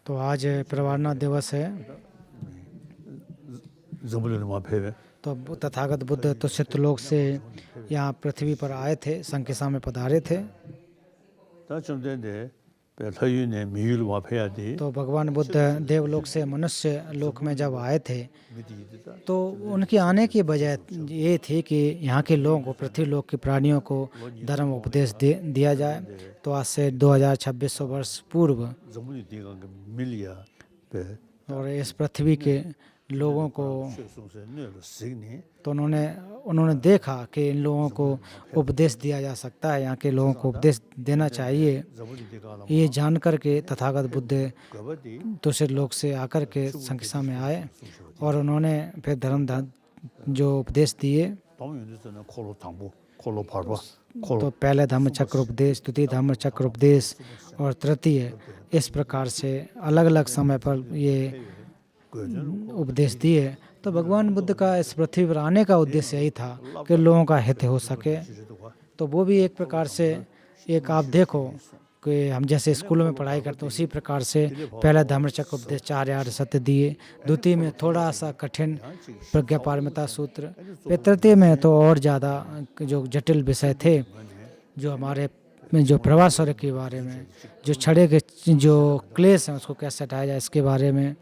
तो आज प्रवारणा दिवस है। तो तथागत बुद्ध तुष्यत लोक से यहाँ पृथ्वी पर आए थे, संकिसा में पधारे थे। तो भगवान बुद्ध देवलोक से मनुष्य लोक में जब आए थे तो उनके आने की वजह ये थी कि यहाँ के लोगों को, पृथ्वी लोक के प्राणियों को धर्म उपदेश दिया जाए। तो आज से 2600 वर्ष पूर्व और इस पृथ्वी के लोगों को तो उन्होंने देखा कि इन लोगों को उपदेश दिया जा सकता है, यहाँ के लोगों को उपदेश देना चाहिए। ये जान कर के तथागत बुद्ध दूसरे लोक से आकर के संकिसा में आए और उन्होंने फिर धर्म जो उपदेश दिए। तो पहले धम्म चक्र उपदेश, द्वितीय धम्म चक्र उपदेश और तृतीय, इस प्रकार से अलग अलग समय पर ये उपदेश दिए। तो भगवान बुद्ध का इस पृथ्वी पर आने का उद्देश्य यही था कि लोगों का हित हो सके। तो वो भी एक प्रकार से एक आप देखो कि हम जैसे स्कूलों में पढ़ाई करते हैं उसी प्रकार से पहला धम्मचक्र उपदेश 4 आर्य सत्य दिए, द्वितीय में थोड़ा सा कठिन प्रज्ञा पारमिता सूत्र, फिर तृतीय में तो और ज़्यादा जो जटिल विषय थे, जो हमारे जो प्रवासौर्य के बारे में, जो छड़े के जो क्लेश हैं उसको कैसे हटाया जाए इसके बारे में।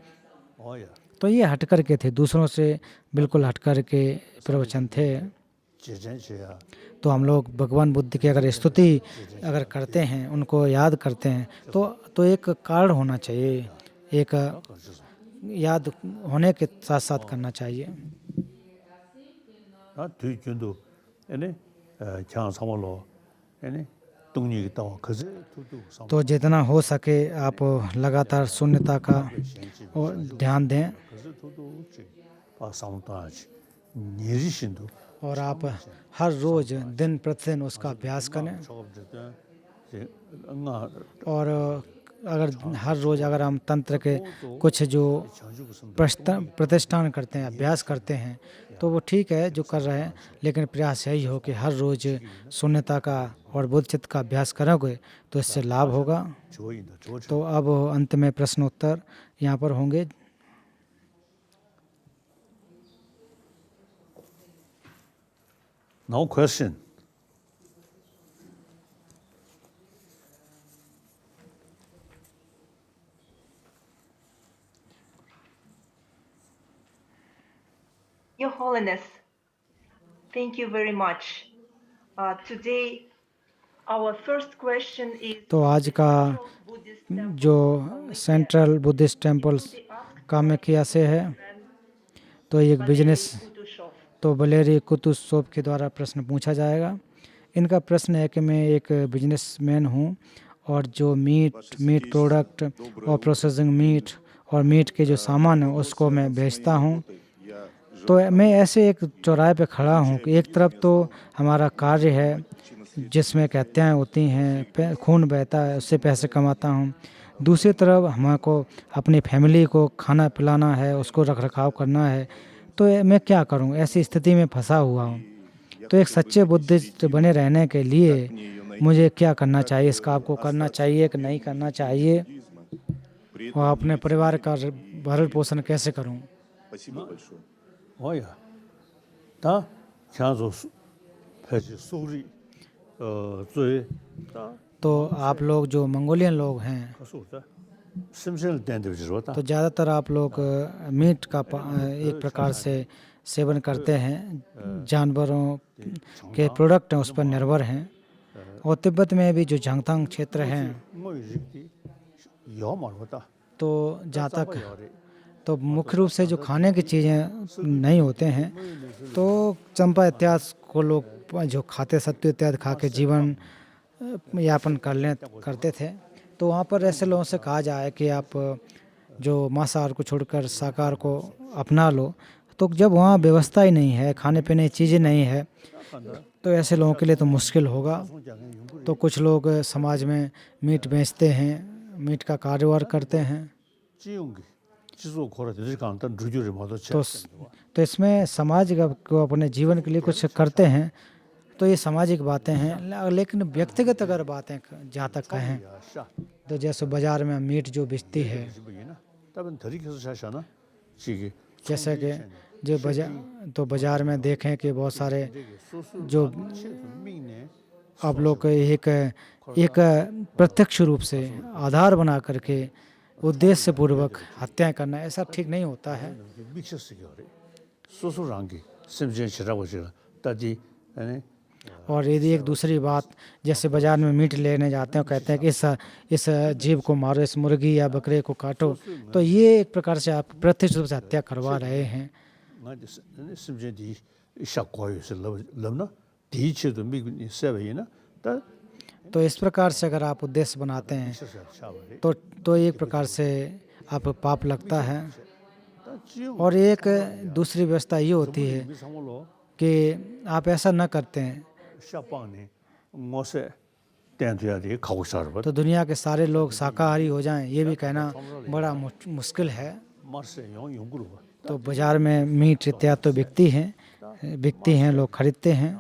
तो ये हट कर के थे, दूसरों से बिल्कुल हट कर के प्रवचन थे। तो हम लोग भगवान बुद्ध की अगर स्तुति अगर करते हैं, उनको याद करते हैं, तो एक कारण होना चाहिए, एक याद होने के साथ साथ करना चाहिए। तो जितना हो सके आप लगातार शून्यता का ध्यान दें और आप हर रोज दिन प्रतिदिन उसका अभ्यास करें। और अगर हर रोज़ अगर हम तंत्र के कुछ जो प्रतिष्ठान करते हैं, अभ्यास करते हैं, तो वो ठीक है जो कर रहे हैं, लेकिन प्रयास यही हो कि हर रोज़ शून्यता का और बुद्ध चित्त का अभ्यास करोगे तो इससे लाभ होगा। तो अब अंत में प्रश्न उत्तर यहाँ पर होंगे। No question. Your Holiness, thank you very much. Today, our first question is. तो आज का जो सेंट्रल बुद्धिस्ट टेम्पल्स कामाख्या से है, तो एक बिजनेस तो वलेरी कुतुसोव के द्वारा प्रश्न पूछा जाएगा। इनका प्रश्न है कि मैं एक बिजनेसमैन हूँ और जो मीट प्रोडक्ट और प्रोसेसिंग मीट और मीट के जो सामान है उसको मैं बेचता हूँ। तो मैं ऐसे एक चौराहे पे खड़ा हूँ कि एक तरफ तो हमारा कार्य है जिसमें हत्याएँ होती हैं, खून बहता है, उससे पैसे कमाता हूँ। दूसरी तरफ हमको अपनी फैमिली को खाना पिलाना है, उसको रख रखाव करना है। तो मैं क्या करूं, ऐसी स्थिति में फंसा हुआ हूं। तो एक सच्चे बुद्धिस्ट बने रहने के लिए मुझे क्या करना चाहिए, इसका आपको करना चाहिए कि नहीं करना चाहिए, और अपने परिवार का भरण पोषण कैसे करूं? तो आप लोग जो मंगोलियन लोग हैं, तो ज़्यादातर आप लोग मीट का एक प्रकार से सेवन करते हैं, जानवरों के प्रोडक्ट हैं उस पर निर्भर हैं। और तिब्बत में भी जो झांगथांग क्षेत्र हैं, तो जहाँ तक तो मुख्य रूप से जो खाने की चीज़ें नहीं होते हैं, तो चंपा इत्यादि को लोग जो खाते सत्तू इत्यादि खा के जीवन यापन करते थे। तो वहाँ पर ऐसे लोगों से कहा जाए कि आप जो मांसाहार को छोड़कर शाकाहार को अपना लो। तो जब वहाँ व्यवस्था ही नहीं है, खाने पीने की चीज़ें नहीं है, तो ऐसे लोगों के लिए तो मुश्किल होगा। तो कुछ लोग समाज में मीट बेचते हैं, मीट का कारोबार करते हैं। तो इसमें समाज को अपने जीवन के लिए कुछ करते हैं। तो ये सामाजिक बातें हैं, लेकिन व्यक्तिगत अगर बातें जहाँ तक कहें, तो जैसे बाज़ार में मीट जो बिकती है, जैसे कि जो बाज़ार में देखें कि बहुत सारे जो आप लोग एक प्रत्यक्ष रूप से आधार बना करके उद्देश्य पूर्वक हत्याएं करना, ऐसा ठीक नहीं होता है। और यदि एक दूसरी बात, जैसे बाज़ार में मीट लेने जाते हैं, कहते हैं कि इस जीव को मारो, इस मुर्गी या बकरे को काटो, तो ये एक प्रकार से आप प्रत्यक्ष रूप से हत्या करवा रहे हैं। तो इस प्रकार से अगर आप उद्देश्य बनाते हैं तो एक प्रकार से आप पाप लगता है। और एक दूसरी व्यवस्था ये होती है कि आप ऐसा न करते हैं तो दुनिया के सारे लोग शाकाहारी हो जाएं, ये भी कहना बड़ा मुश्किल है। तो बाज़ार में मीट इत्यादि तो बिकती हैं, लोग खरीदते हैं।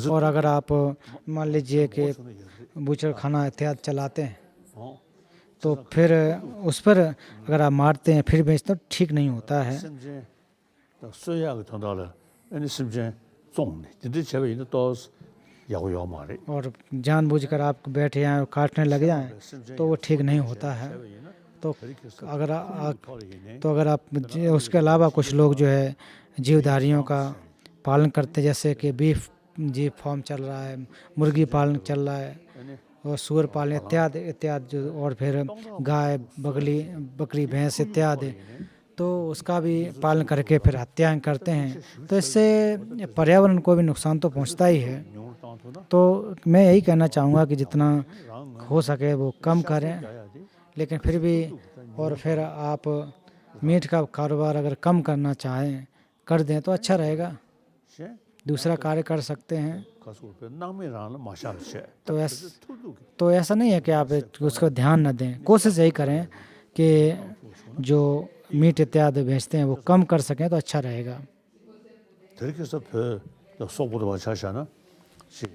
और अगर आप मान लीजिए कि बूचड़ खाना इत्यादि चलाते हैं, तो फिर उस पर अगर आप मारते हैं फिर बेचते, तो ठीक नहीं होता है। और जानबूझकर आप बैठ जाएं और काटने लग जाएं, तो वो ठीक नहीं होता है। तो अगर आप उसके अलावा कुछ लोग जो है जीवधारियों का पालन करते, जैसे कि जी फार्म चल रहा है, मुर्गी पालन चल रहा है, और सूअर पालन इत्यादि जो, और फिर गाय बकरी भैंस इत्यादि, तो उसका भी पालन करके फिर हत्याएं करते हैं। तो इससे पर्यावरण को भी नुकसान तो पहुंचता ही है। तो मैं यही कहना चाहूँगा कि जितना हो सके वो कम करें, लेकिन फिर भी और फिर आप मीट का कारोबार अगर कम करना चाहें कर दें तो अच्छा रहेगा, 셰 दूसरा कार्य कर सकते हैं। 가서 그 남이라는 마샬 셰 तो ऐसा नहीं है कि आप उसको ध्यान न दें, कोशिश यही करें कि जो मीट इत्यादि बेचते हैं वो कम कर सकें तो अच्छा रहेगा। 저렇게서 더 속보도 마찬가지잖아. 시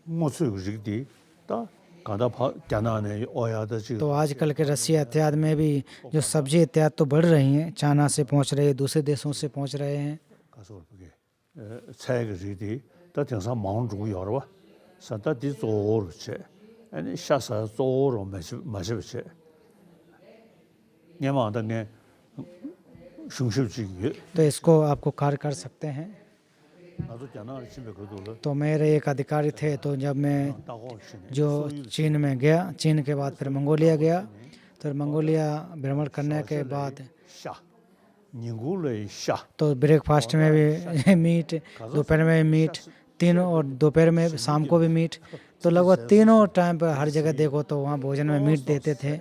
모수 그지디 다 가다 잖아네 오야다 지금 तो आजकल के रसिया इत्यादि में भी जो सब्जी इत्यादि तो बढ़ रही हैं, चाइना से पहुंच रही है, दूसरे देशों से पहुंच रहे हैं। 가서 그게 차이가 지디 다 등산 망주고 여러 봐. 산다디 조르체 아니 샤사 조르 마시베체 냐마다네 슝슈지 तो इसको आपको कार्य कर सकते हैं। 나도 잖아 집에 그도를 तो मेरे एक अधिकारी थे, तो जब मैं 따고 시네 जो चीन में गया, चीन के बाद फिर मंगोलिया गया, तो मंगोलिया भ्रमण करने के बाद 샤 닝굴레 샤 तो ब्रेकफास्ट में भी मीट, दोपहर में भी मीट, तीनों और दोपहर में शाम को भी मीट, तो लगभग तीनों टाइम पर हर जगह देखो तो वहाँ भोजन में मीट देते थे।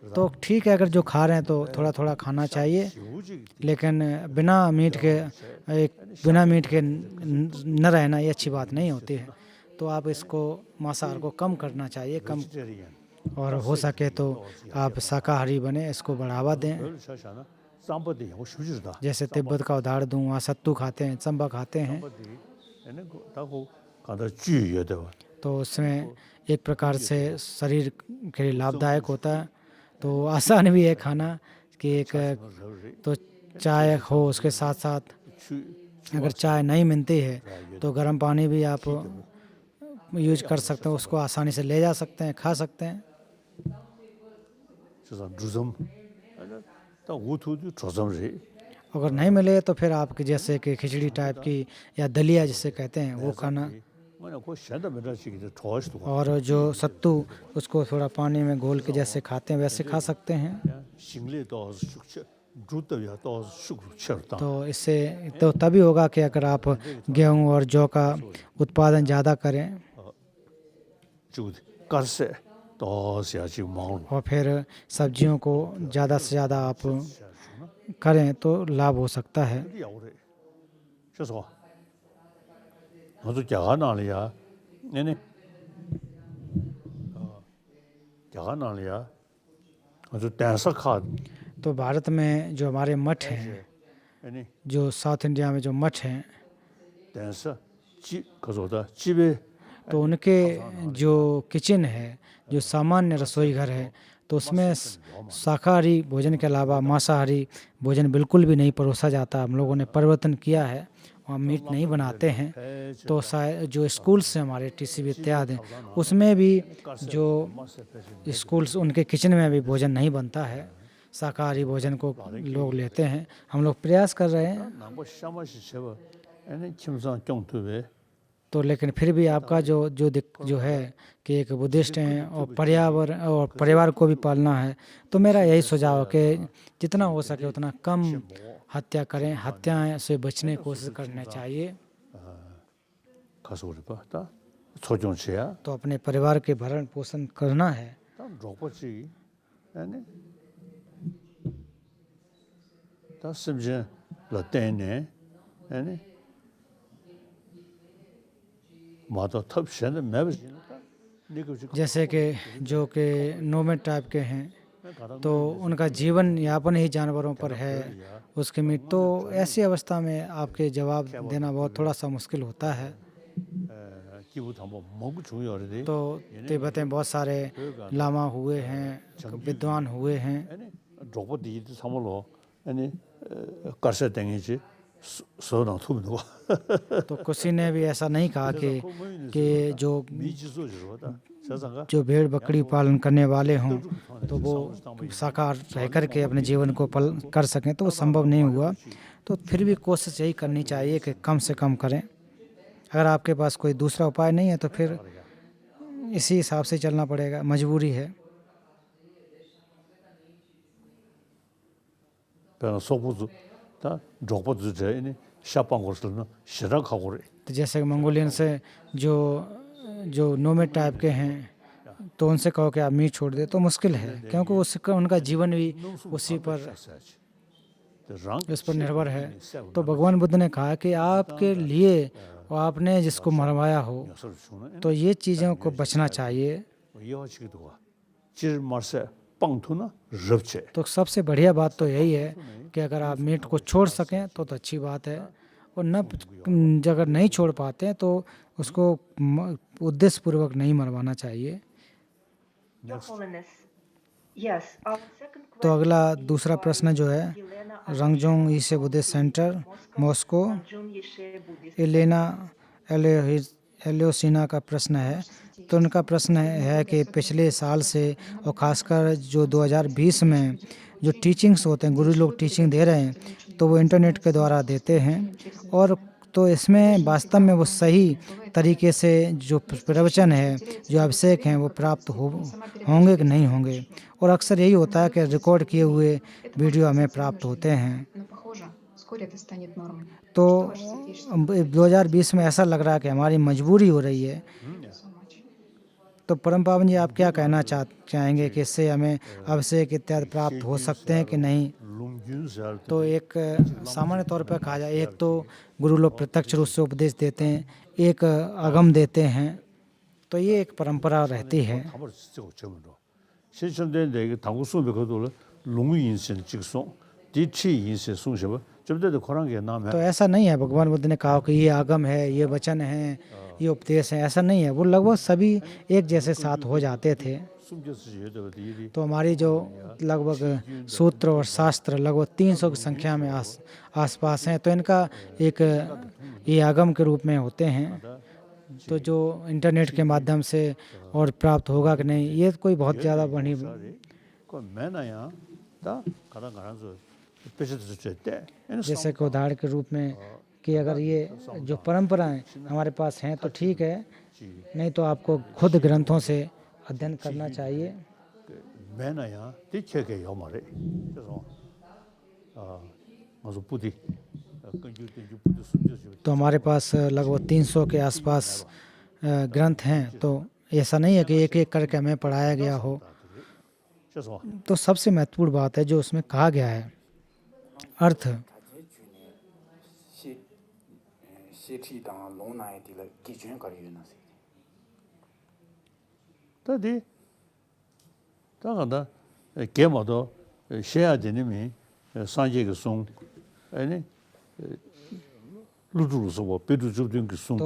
तो ठीक है, अगर जो खा रहे हैं तो थोड़ा थोड़ा खाना चाहिए, लेकिन बिना मीट के न रहना ये अच्छी बात नहीं होती है। तो आप इसको मांसाहार को कम करना चाहिए, कम, और हो सके तो आप शाकाहारी बने, इसको बढ़ावा दें। 샤샤나 쌈버디 하고 싶지다 जैसे तिब्बत का उदाहरण दूँ, वहाँ सत्तू खाते हैं, चंबा खाते हैं, 얘네 ताको 가다 주의해야 돼. तो उसमें एक प्रकार से शरीर के लिए लाभदायक होता है। तो आसान भी है खाना कि एक तो चाय हो, उसके साथ साथ अगर चाय नहीं मिलती है तो गर्म पानी भी आप यूज कर सकते हैं, उसको आसानी से ले जा सकते हैं, खा सकते हैं। 저선 주섬 딱 우투도 조섬지 अगर नहीं मिले तो फिर आपके जैसे कि खिचड़ी टाइप की या दलिया जिसे कहते हैं वो खाना, 뭐냐 그 샌다 메다시기도 좋아하시도 और जो सत्तू उसको थोड़ा पानी में घोल के जैसे खाते हैं वैसे खा सकते हैं। 싱리도 숙체 주도야 또 숙체다. तो इससे तो तभी होगा कि अगर आप गेहूं और जौ का उत्पादन ज़्यादा करें 주 가세 또 시아지 마운 और फिर सब्जियों को ज़्यादा से ज़्यादा आप करें तो लाभ हो सकता है। 야오래. 그래서 너도 자가 나리야. 네네. 자가 나리야. 아주 댄서카 तो भारत में जो हमारे मठ हैं, 아니 जो साउथ इंडिया में जो मठ हैं, 댄서 지 그거다 집에 तो उनके जो किचन है, जो सामान्य रसोई घर है, तो उसमें शाकाहारी भोजन के अलावा मांसाहारी भोजन बिल्कुल भी नहीं परोसा जाता। हम लोगों ने परिवर्तन किया है, वहाँ मीट नहीं बनाते हैं। तो जो स्कूल्स हैं हमारे टीसीबी इत्यादि, उसमें भी जो स्कूल्स उनके किचन में भी भोजन नहीं बनता है, शाकाहारी भोजन को लोग लेते हैं। हम लोग प्रयास कर रहे हैं, 나고 샤마시 셔버 아니 침상 정투베 तो लेकिन फिर भी आपका जो है कि एक बुद्धिस्ट हैं और पर्यावरण और परिवार को भी पालना है, तो मेरा यही सुझाव है कि जितना हो सके उतना कम हत्या करें, हत्या से बचने की कोशिश करना चाहिए। 가서 우리 봐다 소중치야 तो अपने परिवार के भरण पोषण करना है। 다 로봇이 아니 다 심지어 라테네 아니 마도 탑션의 매버지 जैसे कि जो कि नोमैड टाइप के हैं, तो उनका जीवन यापन ही जानवरों पर है, उसके मीट, तो ऐसी अवस्था में आपके जवाब देना बहुत थोड़ा सा मुश्किल होता है। 기부도 한번 먹고 중요하대 तो तिब्बत में बहुत सारे लामा हुए हैं, विद्वान हुए हैं, 아니 로봇이 삼으로 아니 가서 땡이지 서당 투는거 तो किसी ने भी ऐसा नहीं कहा कि 미지소지로다 세상가 जो भेड़ बकरी पालन करने वाले हों तो वो शाकाहार रह कर के अपने जीवन को कर सकें, तो वो संभव नहीं हुआ। तो फिर भी कोशिश यही करनी चाहिए कि कम से कम करें। अगर आपके पास कोई दूसरा उपाय नहीं है तो फिर इसी हिसाब से चलना पड़ेगा, मजबूरी है। 그냥 소부도 다 로봇도 제니 샤방고스는 시작하고 그래 तो जैसे मंगोलियन से जो नोमैड टाइप के हैं, तो उनसे कहो कि आप मीट छोड़ दे तो मुश्किल है, क्योंकि उसका उनका जीवन भी उसी पर इस पर निर्भर है। तो भगवान बुद्ध ने कहा कि आपके लिए और आपने जिसको मरवाया हो तो ये चीज़ों को बचना चाहिए। तो सबसे बढ़िया बात तो यही है कि अगर आप मीट को छोड़ सकें तो अच्छी बात है, और न अगर नहीं छोड़ पाते हैं तो उसको उद्देश्यपूर्वक नहीं मरवाना चाहिए। Your Holiness, yes, our second तो question अगला is दूसरा by प्रश्न जो है Elena रंगजोंग Azarenko ईशे of Buddhist centre Moscow, Rangjung Yeshe Buddhist Elena Center. एलियोसिना का प्रश्न है। तो उनका प्रश्न है कि पिछले साल से और ख़ासकर जो 2020 में जो टीचिंग्स होते हैं, गुरु लोग टीचिंग दे रहे हैं तो वो इंटरनेट के द्वारा देते हैं, और तो इसमें वास्तव में वो सही तरीके से जो प्रवचन है, जो अभिषेक हैं वो प्राप्त होंगे कि नहीं होंगे। और अक्सर यही होता है कि रिकॉर्ड किए हुए वीडियो हमें प्राप्त होते हैं। तो 2020 में ऐसा लग रहा है कि हमारी मजबूरी हो रही है। तो परम पावन जी, आप क्या कहना चाहेंगे कि इससे हमें अभिषेक इत्यादि प्राप्त हो सकते हैं कि नहीं? तो एक सामान्य तौर पर कहा जाए, एक तो गुरु लोग प्रत्यक्ष रूप से उपदेश देते हैं, एक आगम देते हैं, तो ये एक परंपरा रहती है। तो ऐसा नहीं है भगवान बुद्ध ने कहा कि ये आगम है, ये वचन है, ये उपदेश है, ऐसा नहीं है। वो लगभग सभी एक जैसे साथ हो जाते थे। तो हमारी जो लगभग सूत्र और शास्त्र लगभग 300 की संख्या में आसपास हैं, तो इनका एक ये आगम के रूप में होते हैं। तो जो इंटरनेट के माध्यम से और प्राप्त होगा कि नहीं, ये कोई बहुत ज़्यादा बड़ी जैसे कि उदाहरण के रूप में कि अगर ये जो परंपराएं हमारे पास हैं तो ठीक है, नहीं तो आपको खुद ग्रंथों से अध्ययन करना चाहिए। तो हमारे पास लगभग 300 के आसपास ग्रंथ हैं, तो ऐसा नहीं है कि एक एक करके हमें पढ़ाया गया हो। तो सबसे महत्वपूर्ण बात है जो उसमें कहा गया है, अर्थ। तो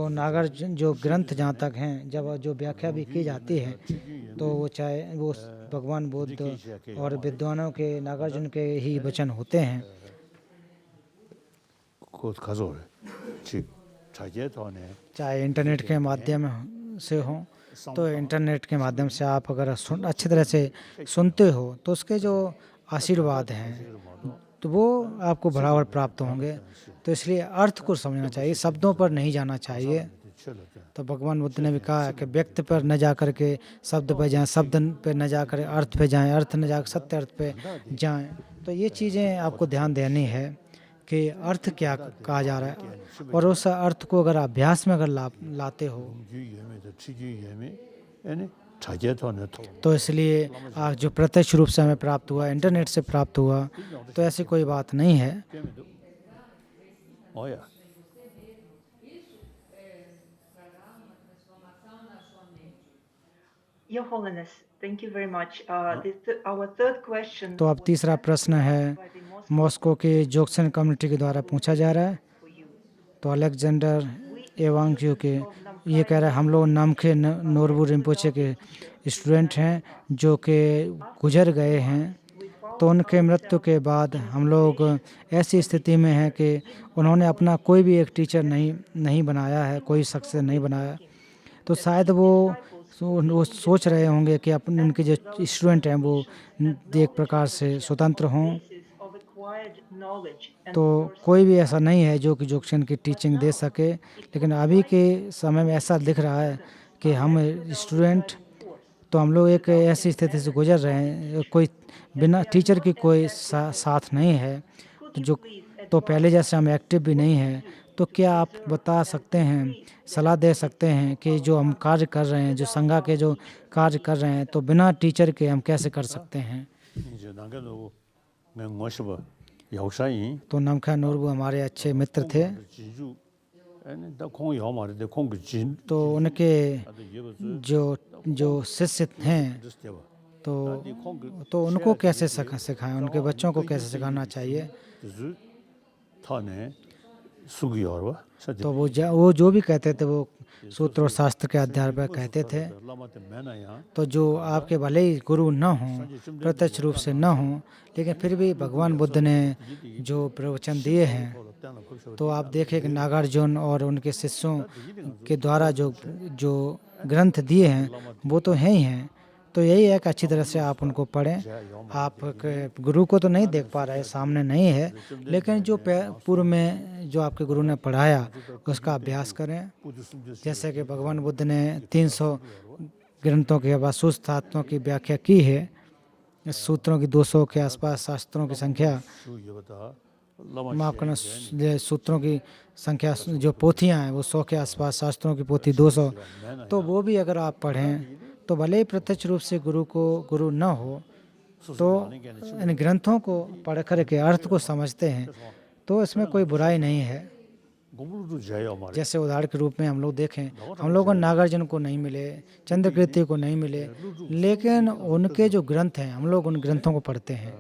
नागार्जुन जो ग्रंथ जहाँ तक हैं, जब जो व्याख्या भी की जाती है तो वो चाहे वो भगवान बुद्ध और विद्वानों के नागार्जुन के ही वचन होते हैं। चाहे इंटरनेट के माध्यम से हो, तो इंटरनेट के माध्यम से आप अगर अच्छी तरह से सुनते हो तो उसके जो आशीर्वाद हैं तो वो आपको बराबर प्राप्त होंगे। तो इसलिए अर्थ को समझना चाहिए, शब्दों पर नहीं जाना चाहिए। तो भगवान बुद्ध ने भी कहा है कि व्यक्ति पर न जा कर के शब्द पर जाएं, शब्द पर न जा कर अर्थ पे जाएं, अर्थ न जा कर सत्य अर्थ पे जाएं। तो ये चीज़ें आपको ध्यान देनी है कि अर्थ क्या कहा जा रहा है, और उस अर्थ को अगर अभ्यास में अगर लाते हो तो इसलिए जो प्रत्यक्ष रूप से हमें प्राप्त हुआ, इंटरनेट से प्राप्त हुआ, तो ऐसी कोई बात नहीं है। Your Holiness, thank you very much. Our third question. तो अब तीसरा प्रश्न है मॉस्को के जोक्सन कम्युनिटी के द्वारा पूछा जा रहा है। तो अलेक्जेंडर एवांग्यू के ये कह रहा है, हम लोग नामखे नोरबू रिम्पोचे के स्टूडेंट हैं जो कि गुजर गए हैं। तो उनके मृत्यु के बाद हम लोग ऐसी स्थिति में हैं कि उन्होंने अपना कोई भी एक टीचर नहीं बनाया है, कोई शख्स नहीं बनाया। तो शायद वो सोच रहे होंगे कि अपने उनके जो स्टूडेंट हैं वो एक प्रकार से स्वतंत्र हों। तो कोई भी ऐसा नहीं है जो कि जोक्सन की टीचिंग दे सके, लेकिन अभी के समय में ऐसा दिख रहा है कि हम स्टूडेंट तो हम लोग एक ऐसी स्थिति से गुजर रहे हैं, कोई बिना टीचर की कोई साथ नहीं है। तो पहले जैसे हम एक्टिव भी नहीं हैं, तो क्या आप बता सकते हैं, सलाह दे सकते हैं कि जो हम कार्य कर रहे हैं, जो संघा के जो कार्य कर रहे हैं, तो बिना टीचर के हम कैसे कर सकते हैं? 이제 남겨놓고 내가 뭐셔봐 역사인 तो नमखा नूरबू हमारे अच्छे मित्र थे। 지주 아니 나 공이 요 말인데 공그 진 तो उनके 아도 예버스 जो जो शिष्य हैं, 됐어 तो 이 공그 उनको कैसे सिखाएं, उनके बच्चों को कैसे सिखाना चाहिए? 주 타네 수기여와 तो वो जो भी कहते थे वो सूत्र और शास्त्र के आधार पर कहते थे। 라마테 메나야 तो जो आपके भले ही गुरु न हों, प्रत्यक्ष रूप से न हों, लेकिन फिर भी भगवान बुद्ध ने जो प्रवचन दिए हैं, तो आप देखें कि नागार्जुन और उनके शिष्यों के द्वारा जो जो ग्रंथ दिए हैं वो तो हैं ही हैं। तो यही है कि अच्छी तरह से आप उनको पढ़ें। आप गुरु को तो नहीं देख पा रहे, सामने नहीं है, लेकिन जो पूर्व में जो आपके गुरु ने पढ़ाया उसका अभ्यास करें। जैसे कि भगवान बुद्ध ने 300 ग्रंथों के बाद सूत्रार्थों की व्याख्या की है। सूत्रों की 200 के आसपास शास्त्रों की संख्या, माफ करना, सूत्रों की संख्या जो पोथियाँ हैं वो 100 के आसपास, शास्त्रों की पोथी 200। तो वो भी अगर आप पढ़ें तो भले ही प्रत्यक्ष रूप से गुरु न हो, तो इन ग्रंथों को पढ़ कर के अर्थ को समझते हैं, तो इसमें कोई बुराई नहीं है। जैसे उदाहरण के रूप में हम लोग देखें, हम लोगों को नागार्जुन को नहीं मिले, चंद्रकीर्ति को नहीं मिले, लेकिन उनके जो ग्रंथ हैं हम लोग उन ग्रंथों को पढ़ते हैं,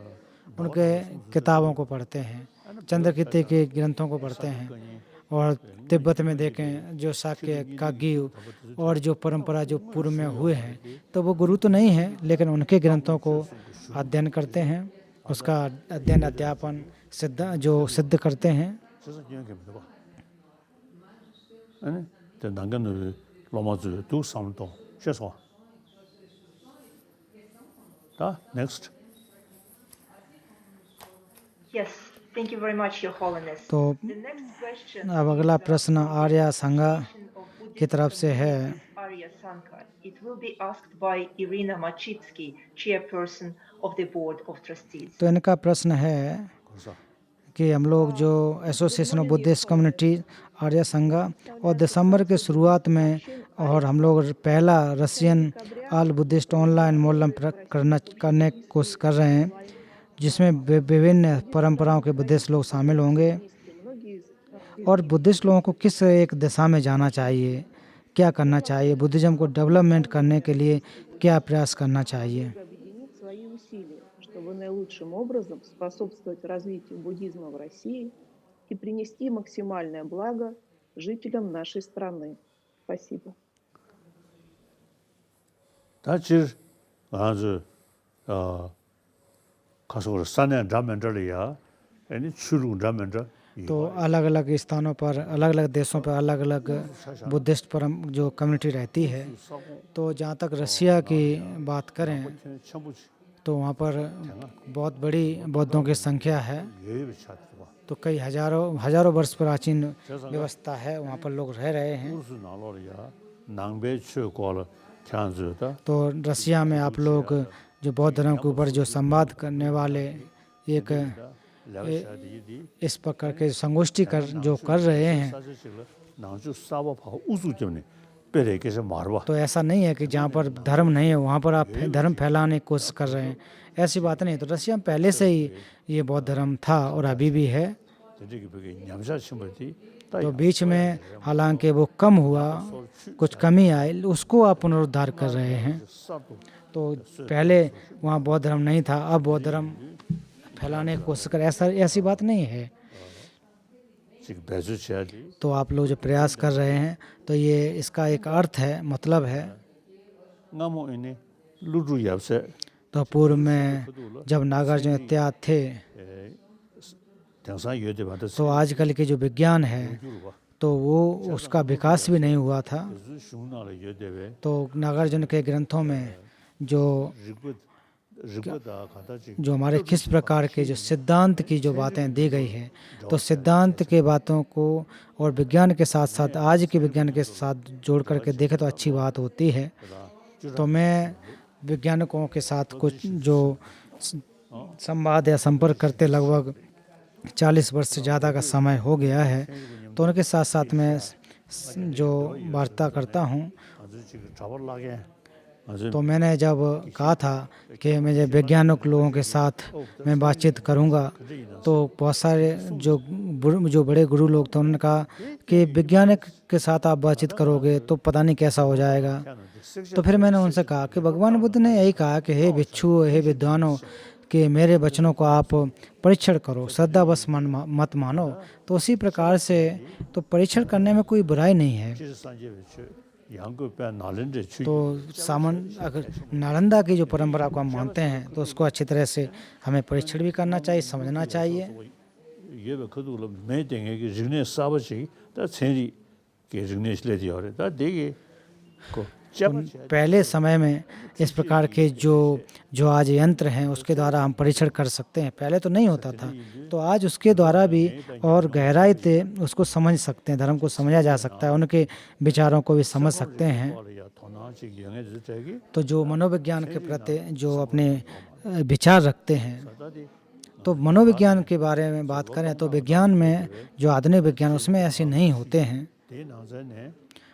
उनके किताबों को पढ़ते हैं, चंद्रकीर्ति के ग्रंथों को पढ़ते हैं। और तिब्बत में देखें जो शाक्य काग्यू और जो परंपरा जो पूर्व में हुए हैं, तो वो गुरु तो नहीं है, लेकिन उनके ग्रंथों को अध्ययन करते हैं, उसका अध्ययन अध्यापन सिद्ध करते हैं। Next. Yes, thank you very much, Your Holiness. तो The next question अब अगला प्रश्न आर्य संघा की तरफ से है। Arya Sangha. It will be asked by Irina Machitsky, chairperson of the board of trustees. तो इनका प्रश्न है कि हम लोग जो एसोसिएशन ऑफ बुद्धिस्ट कम्युनिटी आर्य संघा और दिसंबर के शुरुआत में और हम लोग पहला रशियन ऑल बुद्धिस्ट ऑनलाइन मोल्लम करने की कोशिश कर रहे हैं, जिसमें विभिन्न परंपराओं के बुद्धिस्ट लोग शामिल होंगे। और बुद्धिस्ट लोगों को किस एक दिशा में जाना चाहिए, क्या करना चाहिए, बुद्धिज़्म को डेवलपमेंट करने के लिए क्या प्रयास करना चाहिए? чтобы наилучшим образом способствовать развитию буддизма в России и принести максимальное благо жителям нашей страны. Спасибо. 다칠 아주 가서 산에 잡면 저리야. 아니 추루 잡면 저. तो अलग अलग स्थानों पर, अलग अलग देशों पर अलग अलग बुद्धिस्ट जो कम्युनिटी रहती है। तो जहाँ तक रसिया की बात करें तो वहाँ पर बहुत बड़ी बौद्धों की संख्या है, तो कई हजारों वर्ष प्राचीन व्यवस्था है, वहाँ पर लोग रह रहे हैं। तो रसिया में आप लोग जो बौद्ध धर्म के ऊपर जो संवाद करने वाले एक इस प्रकार के संगोष्ठी जो कर रहे हैं, तो ऐसा नहीं है कि जहाँ पर धर्म नहीं है वहाँ पर आप धर्म फैलाने की कोशिश कर रहे हैं, ऐसी बात नहीं। तो रसिया में पहले से ही ये बौद्ध धर्म था और अभी भी है। तो बीच में हालांकि वो कम हुआ, कुछ कमी आई, उसको आप पुनरुद्धार कर रहे हैं। तो पहले वहाँ बौद्ध धर्म नहीं था, अब बौद्ध धर्म फैलाने की कोशिश कर, ऐसी बात नहीं है। तो आप लोग जो प्रयास कर रहे हैं, तो ये इसका एक अर्थ है, मतलब है। तो पूर्व में जब नागार्जुन इत्यादि थे, तो आजकल के जो विज्ञान है तो वो उसका विकास भी नहीं हुआ था। तो नागार्जुन के ग्रंथों में जो हमारे किस प्रकार के जो सिद्धांत की जो बातें दी गई है, तो सिद्धांत के बातों को और विज्ञान के साथ साथ आज के विज्ञान के साथ जोड़ करके देखें तो अच्छी बात होती है। तो मैं वैज्ञानिकों के साथ कुछ जो संवाद या संपर्क करते लगभग 40 वर्ष से ज़्यादा का समय हो गया है, तो उनके साथ साथ मैं जो वार्ता करता हूँ, 아주 지금 잡으려게 아주 तो मैंने जब कहा था कि मुझे वैज्ञानिक लोगों के साथ मैं बातचीत करूंगा, तो बहुत सारे जो बड़े गुरु लोग थे उन्होंने कहा कि वैज्ञानिक के साथ आप बातचीत करोगे तो पता नहीं कैसा हो जाएगा। तो फिर मैंने उनसे कहा कि भगवान बुद्ध ने यही कहा कि हे भिक्षु, हे विद्वानों, कि मेरे वचनों को आप परीक्षण करो, श्रद्धा बस मत मानो। तो उसी प्रकार से तो परीक्षण करने में कोई बुराई नहीं है। 양급에 나른데 주 तो अगर नालंदा की जो परंपरा को हम मानते हैं तो उसको अच्छी तरह से हमें परीक्षण भी करना चाहिए, समझना चाहिए। 예배 거두고 매땡에 그 르네 사버지 다 천리 게 르네 실레디어래 다 되게 그 पहले समय में इस प्रकार के जो आज यंत्र हैं उसके द्वारा हम परीक्षण कर सकते हैं, पहले तो नहीं होता था। तो आज उसके द्वारा भी और गहराई से उसको समझ सकते हैं, धर्म को समझा जा सकता है, उनके विचारों को भी समझ सकते हैं। तो जो मनोविज्ञान के प्रति जो अपने विचार रखते हैं, तो मनोविज्ञान के बारे में बात करें तो विज्ञान में जो आधुनिक विज्ञान उसमें ऐसे नहीं होते हैं।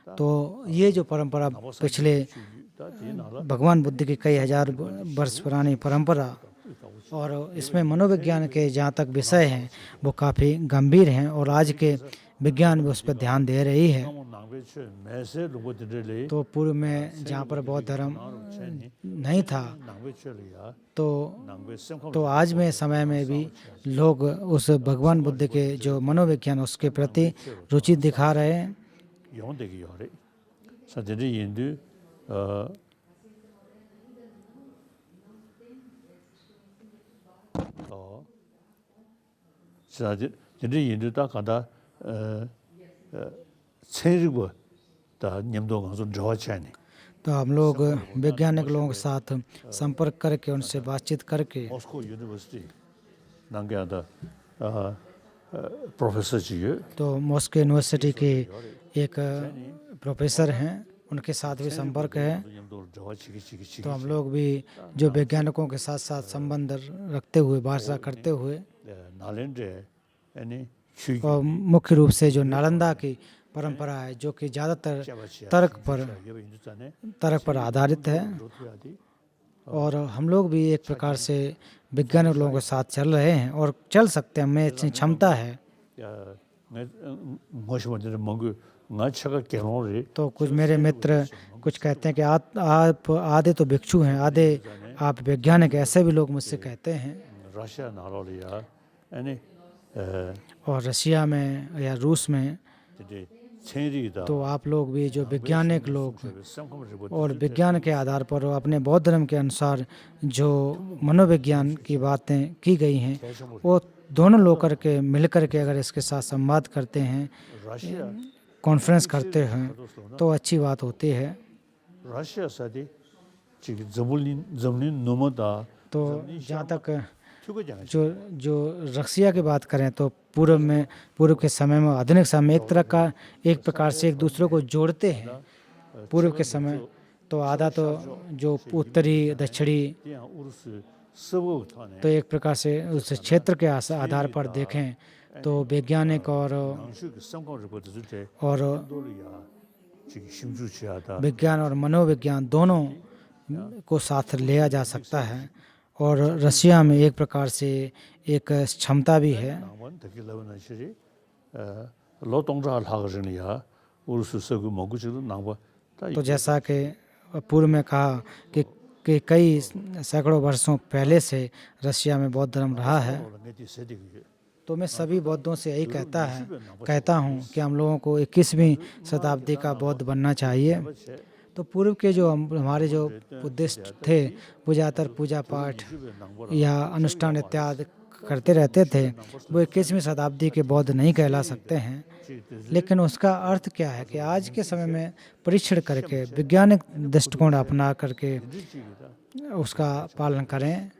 तो ये जो परंपरा पिछले भगवान बुद्ध की कई हजार वर्ष पुरानी परंपरा, और इसमें मनोविज्ञान के जहाँ तक विषय हैं वो काफ़ी गंभीर हैं, और आज के विज्ञान भी उस पर ध्यान दे रही है। तो पूर्व में जहाँ पर बौद्ध धर्म नहीं था, तो आज में समय में भी लोग उस भगवान बुद्ध के जो मनोविज्ञान उसके प्रति रुचि दिखा रहे हैं। 영되기 요래 사제리 인도 사제리 인도 다 가다 체르고 다 님도 가서 좋아하잖아요. तो हम लोग वैज्ञानिक लोगों के साथ संपर्क करके उनसे बातचीत करके मॉस्को यूनिवर्सिटी नांगयादा प्रोफेसर जी तो मॉस्को यूनिवर्सिटी के एक प्रोफेसर हैं, उनके साथ भी संपर्क है। तो हम लोग भी जो वैज्ञानिकों के साथ साथ संबंध रखते हुए वार्ता करते हुए, और मुख्य रूप से जो नालंदा की परंपरा है जो कि ज़्यादातर तर्क पर आधारित है, और हम लोग भी एक प्रकार से वैज्ञानिक लोगों के साथ चल रहे हैं और चल सकते हैं, हमें इतनी क्षमता है। तो कुछ मेरे मित्र कुछ कहते हैं कि आप आधे तो भिक्षु हैं, आधे आप वैज्ञानिक, ऐसे भी लोग मुझसे कहते हैं। और रशिया में या रूस में तो आप लोग भी जो वैज्ञानिक लोग और विज्ञान के आधार पर अपने बौद्ध धर्म के अनुसार जो मनोविज्ञान की बातें की गई हैं वो दोनों लोग करके मिल करके अगर इसके साथ संवाद करते हैं, कॉन्फ्रेंस करते हैं तो अच्छी बात होती है। तो जहाँ तक जो रशिया की बात करें तो पूर्व के समय में आधुनिक समय में एक प्रकार से एक दूसरे को जोड़ते हैं। पूर्व के समय तो आधा तो जो उत्तरी दक्षिणी तो एक प्रकार से उस क्षेत्र के आधार पर देखें तो वैज्ञानिक और विज्ञान और मनोविज्ञान दोनों को साथ लिया जा सकता है। और रशिया में एक प्रकार से एक क्षमता भी है। तो जैसा कि पूर्व में कहा कि कई सैकड़ों वर्षों पहले से रशिया में बौद्ध धर्म रहा है। तो मैं सभी बौद्धों से यही कहता हूँ कि हम लोगों को 21वीं शताब्दी का बौद्ध बनना चाहिए। तो पूर्व के जो हमारे जो बुद्धिस्ट थे वो ज़्यादातर पूजा पाठ या अनुष्ठान इत्यादि करते रहते थे, वो 21वीं शताब्दी के बौद्ध नहीं कहला सकते हैं। लेकिन उसका अर्थ क्या है कि आज के समय में परीक्षण करके वैज्ञानिक दृष्टिकोण अपना करके उसका पालन करें।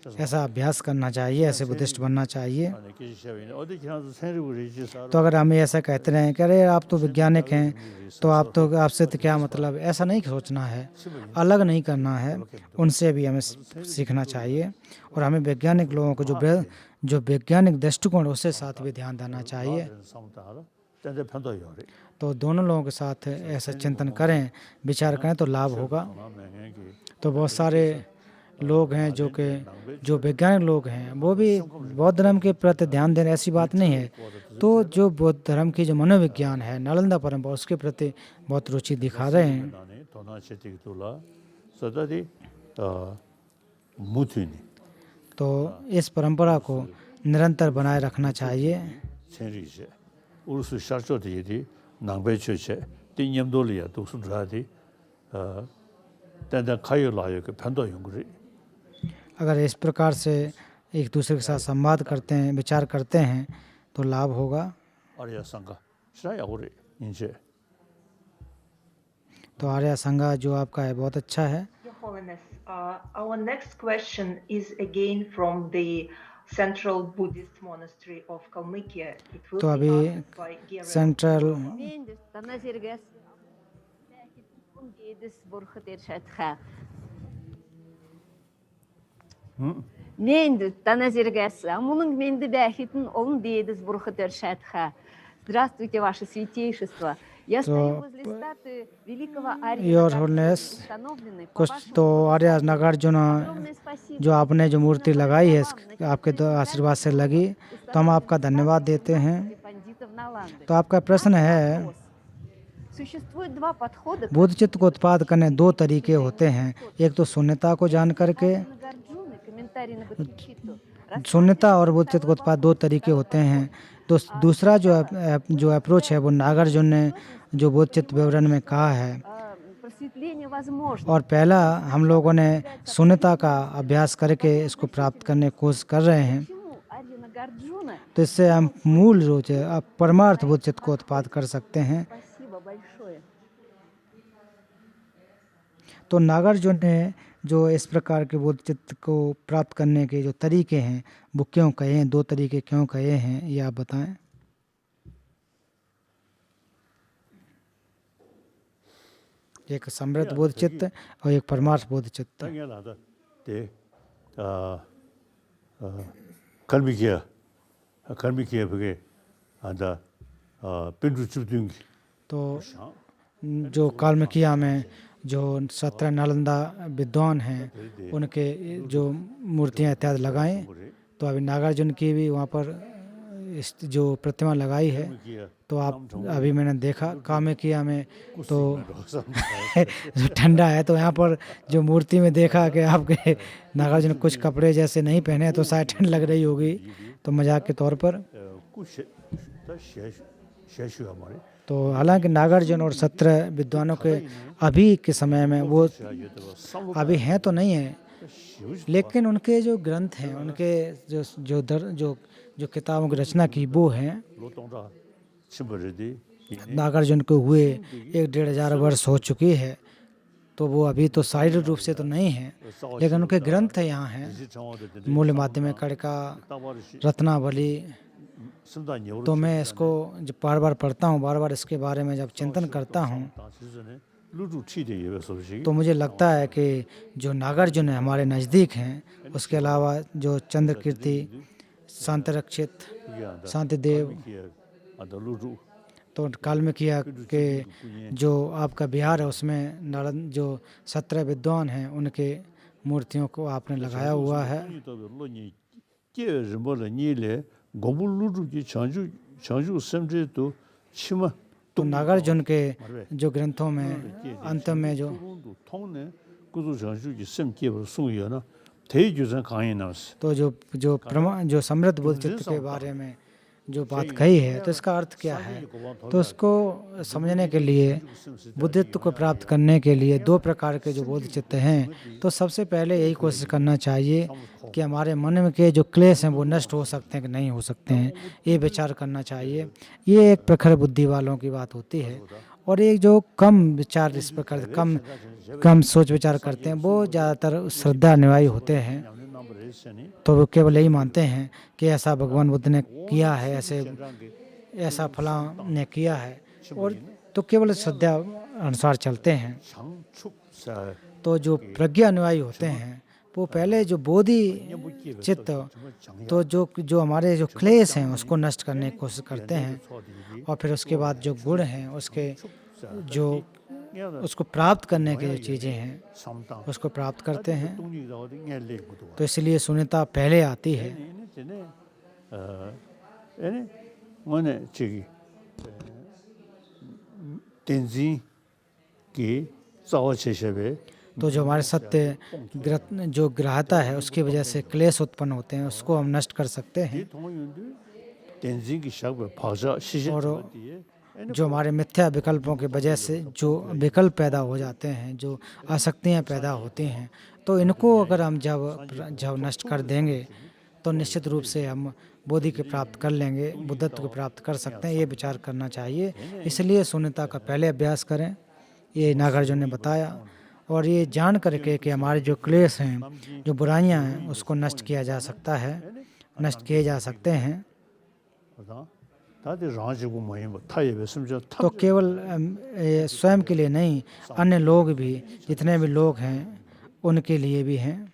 ऐसा अभ्यास करना चाहिए, ऐसे बुद्धिस्ट बनना चाहिए। 아니 계시샤위는 어디 지나서 생리고 리지사로 तो अगर हमें ऐसा कहते रहें कि अरे आप तो वैज्ञानिक हैं, तो आपसे तो क्या मतलब, ऐसा नहीं सोचना है, अलग नहीं करना है, उनसे भी हमें सीखना चाहिए। और हमें वैज्ञानिक लोगों को जो वैज्ञानिक दृष्टिकोण उसके साथ भी ध्यान देना चाहिए। 사무다하라 전제 편도 요리 तो दोनों लोगों के साथ ऐसा चिंतन करें, विचार करें तो लाभ होगा। तो बहुत सारे लोग हैं जो वैज्ञानिक लोग हैं, वो भी बौद्ध धर्म के प्रति ध्यान दें, ऐसी बात नहीं है। तो जो बौद्ध धर्म की जो मनोविज्ञान है, नालंदा परंपरा, उसके प्रति बहुत रुचि दिखा रहे हैं। 도나체틱도라 서다디 무튜니 तो इस परंपरा को निरंतर बनाए रखना चाहिए। 생리제 우르스 샤르초디디 낭베초체 띵념돌이야 독수드라디 단단 카이올라요 그 편도 연구리 अगर इस प्रकार से एक दूसरे के साथ संवाद करते हैं, विचार करते हैं, तो लाभ होगा। 아리아 상가 시라야 우리 인제 तो आर्य संघ जो आपका है बहुत अच्छा है। Your Holiness, our next question is again from the Central Buddhist Monastery of Kalmykia. It will तो be अभी asked by Gera. Central Mendus, tanazirgas. Gedis burkhatirchatha. Mendus, tanazirgas. Амулынг менді бәхитін олын дейдіз буркhatirchatha. Здравствуйте, Ваше Святейшество. Я стою возле статуи великого Your Ария, Holiness, установленной по कुछ вашему तो आर्य नागार्जुन огромное спасибо. जो आपने जो मूर्ति लगाई है, आपके आशीर्वाद से लगी, तो हम आपका धन्यवाद देते हैं। Пандитов Наланды. तो आपका प्रश्न है, Существует два подхода к बुद्ध चित्त को उत्पाद करने दो तरीके होते हैं। एक तो शून्यता को जान करके, Нагарджуны, комментарий на Бхагавад-гиту. शून्यता और बुद्ध चित्त को उत्पाद दो तरीके होते हैं। तो दूसरा जो अप्रोच है वो नागार्जुन ने जो बुद्ध चित्त विवरण में कहा है। Просветление возможно. और पहला हम लोगों ने शून्यता का अभ्यास करके इसको प्राप्त करने की कोशिश कर रहे हैं। Почему Ария Нагарджуна? तो इससे हम मूल रूप से परमार्थ बुद्ध चित्त को उत्पाद कर सकते हैं। Спасибо большое. तो नागार्जुन ने जो इस प्रकार के बुद्ध चित्त को प्राप्त करने के जो तरीके हैं वो क्यों कहे हैं, दो तरीके क्यों कहे हैं, ये आप बताएं। एक समृद्ध बुद्ध चित्त और एक परमार्थ बुद्ध चित्त। 당연하다 대 갈미기야 그게 안다 빈주 주둥기 तो जो काल्मिकिया में जो 17 नालंदा विद्वान हैं उनके जो मूर्तियां इत्यादि लगाएं, तो अभी नागार्जुन की भी वहाँ पर जो प्रतिमा लगाई है। तो आप अभी मैंने देखा काल्मिकिया में तो जो ठंडा है, तो यहाँ पर जो मूर्ति में देखा कि आपके नागार्जुन कुछ कपड़े जैसे नहीं पहने तो शायद ठंड लग रही होगी, तो मजाक के तौर पर। तो हालांकि नागार्जुन और 17 विद्वानों के अभी के समय में वो अभी हैं तो नहीं है, लेकिन उनके जो ग्रंथ हैं, उनके जो किताबों की रचना की वो हैं, नागार्जुन को हुए 1-1.5 वर्ष हो चुकी है। तो वो अभी तो शारीरिक रूप से तो नहीं है, लेकिन उनके ग्रंथ यहाँ हैं, मूल माध्यमिक कड़िका, रत्नावली। तो मैं इसको जब बार बार पढ़ता हूँ, बार बार इसके बारे में जब चिंतन करता हूँ, तो मुझे लगता है कि जो नागार्जुन है हमारे नज़दीक हैं। उसके अलावा जो चंद्र कीर्ति, शांतिरक्षित, शांतिदेव, तो काल्मिकिया के जो आपका बिहार है उसमें जो 17 विद्वान हैं उनके मूर्तियों को आपने लगाया हुआ है। तो नागार्जुन के जो ग्रंथों में अंत में तो जो समृद्ध बुद्ध चित्त के बारे में जो बात कही है, तो इसका अर्थ क्या है। तो उसको समझने के लिए, बुद्धित्व को प्राप्त करने के लिए 2 प्रकार के जो बुद्ध चित्त हैं, तो सबसे पहले यही कोशिश करना चाहिए कि हमारे मन में के जो क्लेश हैं वो नष्ट हो सकते हैं कि नहीं हो सकते हैं, ये विचार करना चाहिए। ये एक प्रखर बुद्धि वालों की बात होती है। और एक जो कम विचार इस प्रकार कम सोच विचार करते हैं, वो ज़्यादातर श्रद्धा अनुयायी होते हैं। तो वो केवल यही मानते हैं कि ऐसा भगवान बुद्ध ने किया है, ऐसा फलां ने किया है, और तो केवल श्रद्धा अनुसार चलते हैं। तो जो प्रज्ञा अनुयायी होते हैं वो पहले जो बोधि चित्त, तो जो हमारे जो क्लेश हैं उसको नष्ट करने की कोशिश करते हैं, और फिर उसके बाद जो गुण हैं उसके जो उसको प्राप्त करने की जो चीज़ें हैं उसको प्राप्त करते हैं। तो इसलिए शून्यता पहले आती है। तो जो हमारे सत्य जो ग्राह्यता है उसकी वजह से क्लेश उत्पन्न होते हैं उसको हम नष्ट कर सकते हैं। और जो हमारे मिथ्या विकल्पों की वजह से जो विकल्प पैदा हो जाते हैं, जो आसक्तियाँ पैदा होती हैं, तो इनको अगर हम जब नष्ट कर देंगे तो निश्चित रूप से हम बोधि के प्राप्त कर लेंगे, बुद्धत्व को प्राप्त कर सकते हैं। ये विचार करना चाहिए। इसलिए शून्यता का पहले अभ्यास करें, ये नागार्जुन ने बताया। और ये जान करके कि हमारे जो क्लेश हैं, जो बुराइयां हैं, उसको नष्ट किया जा सकता है, नष्ट किए जा सकते हैं। तो केवल स्वयं के लिए नहीं, अन्य लोग भी, जितने भी लोग हैं उनके लिए भी हैं।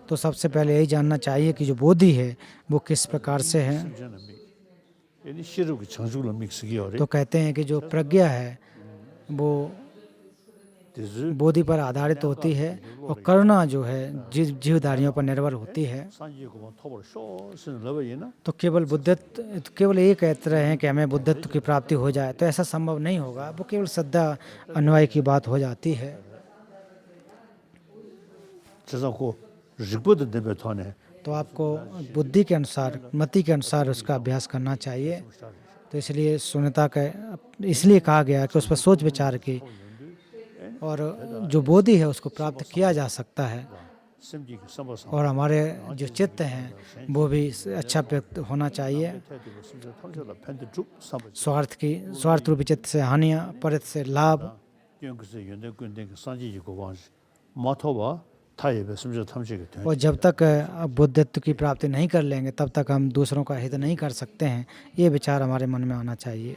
तो सबसे पहले यही जानना चाहिए कि जो बोधि है वो किस प्रकार से है। तो कहते हैं कि जो प्रज्ञा है वो बोधि पर आधारित होती है, और करुणा जो है जीवधारियों पर निर्भर होती है। तो केवल ये कहते रहे हैं कि हमें बुद्धत्व की प्राप्ति हो जाए, तो ऐसा संभव नहीं होगा। वो केवल श्रद्धा अनुयायी की बात हो जाती है। तो आपको बुद्धि के अनुसार, मति के अनुसार उसका अभ्यास करना चाहिए। तो इसलिए शून्यता का इसलिए कहा गया कि उस पर सोच विचार की, और जो बोधि है उसको प्राप्त किया जा सकता है। और हमारे जो चित्त हैं वो भी अच्छा व्यक्त होना चाहिए। स्वार्थ रूपी चित्त से हानियाँ, परित से लाभ। और जब तक बुद्धत्व की प्राप्ति नहीं कर लेंगे तब तक हम दूसरों का हित नहीं कर सकते हैं। ये विचार हमारे मन में आना चाहिए।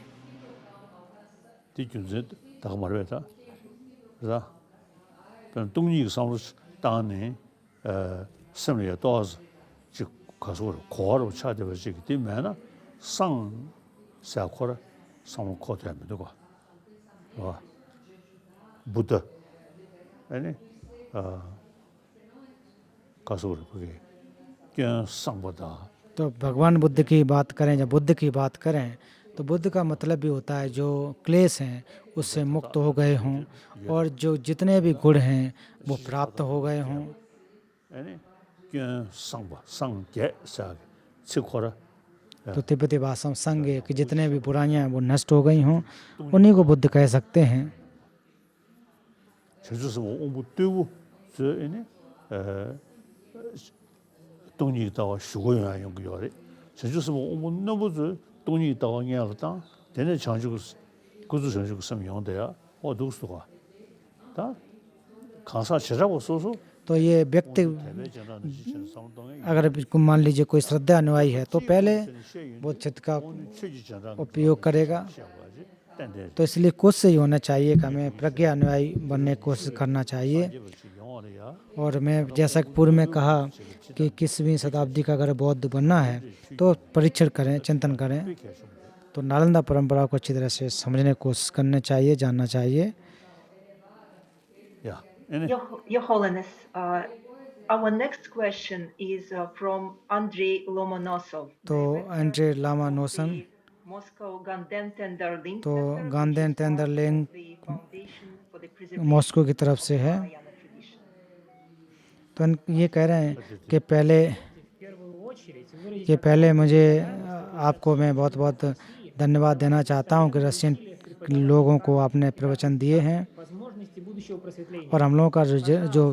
तो भगवान बुद्ध की बात करें, जब बुद्ध की बात करें तो बुद्ध का मतलब भी होता है जो क्लेश हैं उससे मुक्त हो गए हों, और जो जितने भी गुण हैं वो प्राप्त हो गए हों। तो तिब्बती भाषा में संग है कि जितने भी बुराइयां हैं वो नष्ट हो गई हों, उन्हीं को बुद्ध कह सकते हैं। तो ये व्यक्ति अगर मान लीजिए कोई श्रद्धा अनुयायी है तो पहले वो चित्त का उपयोग करेगा। तो इसलिए कोशिश ही होना चाहिए कि हमें प्रज्ञा अनुयायी बनने की कोशिश करना चाहिए। और मैं जैसा कि पूर्व में कहा कि 21वीं शताब्दी का अगर बौद्ध बनना है तो परीक्षण करें, चिंतन करें। तो नालंदा परंपरा को अच्छी तरह से समझने की कोशिश करनी चाहिए, जानना चाहिए। Your Holiness, our next question is from Andrei Lomonosov. तो एंड्रे लामानोसन, Moscow Ganden Tenderling तो Center, गांधेन which is part of तेंदरलिंग the Foundation for the Preservation Moscow की तरफ से है। of Mahayana tradition. तो ये कह रहे हैं कि पहले मुझे आपको मैं बहुत बहुत धन्यवाद देना चाहता हूँ कि रशियन लोगों को आपने प्रवचन दिए हैं, और हम लोगों का जो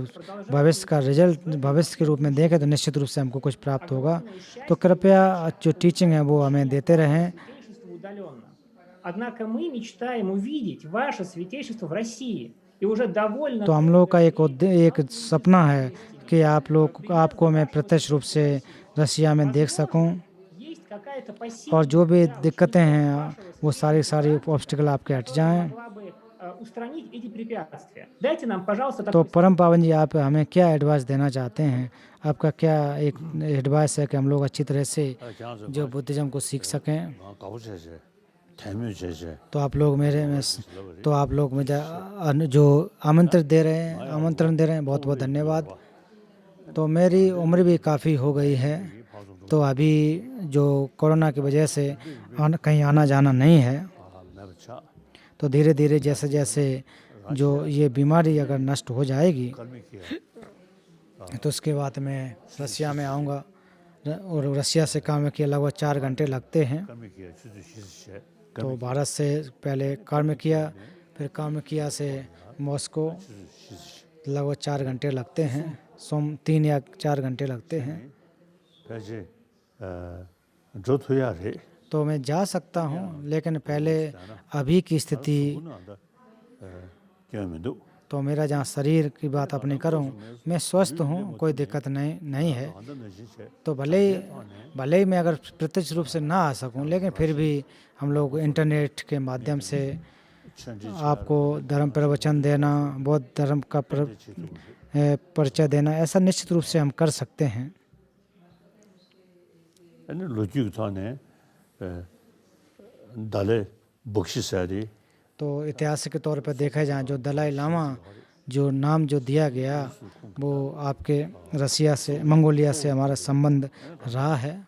भविष्य का रिजल्ट भविष्य के रूप में देखें तो निश्चित रूप से हमको कुछ प्राप्त होगा। तो कृपया जो टीचिंग है वो हमें देते रहें। Однако мы мечтаем увидеть ваше святейшество в России. И уже довольно... तो हम लोग का एक सपना है कि आपको मैं प्रत्यक्ष रूप से रसिया में देख सकूं, Есть какая-то और जो भी пассивная दिक्कतें हैं वो सारी ऑब्स्टिकल आपके हट जाएं। могла бы устранить эти препятствия. Дайте нам, пожалуйста, तो такой परम पावन जी, आप हमें क्या एडवाइस देना चाहते हैं? आपका क्या एक एडवाइस है कि हम लोग अच्छी तरह से जो बुद्धिज्म को सीख सकें? तो आप लोग मुझे जो आमंत्रण दे रहे हैं, बहुत बहुत धन्यवाद। तो मेरी उम्र भी काफ़ी हो गई है, तो अभी जो कोरोना की वजह से कहीं आना जाना नहीं है, तो धीरे धीरे जैसे जैसे जो ये बीमारी अगर नष्ट हो जाएगी तो उसके बाद मैं रसिया में आऊँगा। और रसिया से काम किया लगभग 4 घंटे लगते हैं। तो भारत से पहले कर्म किया, फिर कर्म किया से मॉस्को लगभग 4 घंटे लगते हैं, 3 या 4 घंटे लगते हैं। तो मैं जा सकता हूँ, लेकिन पहले अभी की स्थिति, तो मेरा जहाँ शरीर की बात अपनी करूँ, मैं स्वस्थ हूँ, कोई दिक्कत नहीं है। तो भले ही मैं अगर प्रत्यक्ष रूप से ना आ सकूँ, लेकिन फिर भी हम लोग इंटरनेट के माध्यम से आपको धर्म प्रवचन देना, बौद्ध धर्म का परिचय देना, ऐसा निश्चित रूप से हम कर सकते हैं। तो ऐतिहासिक तौर पर देखा जाए, जो दलाई लामा जो नाम जो दिया गया, वो आपके रसिया से, मंगोलिया से हमारा संबंध रहा है।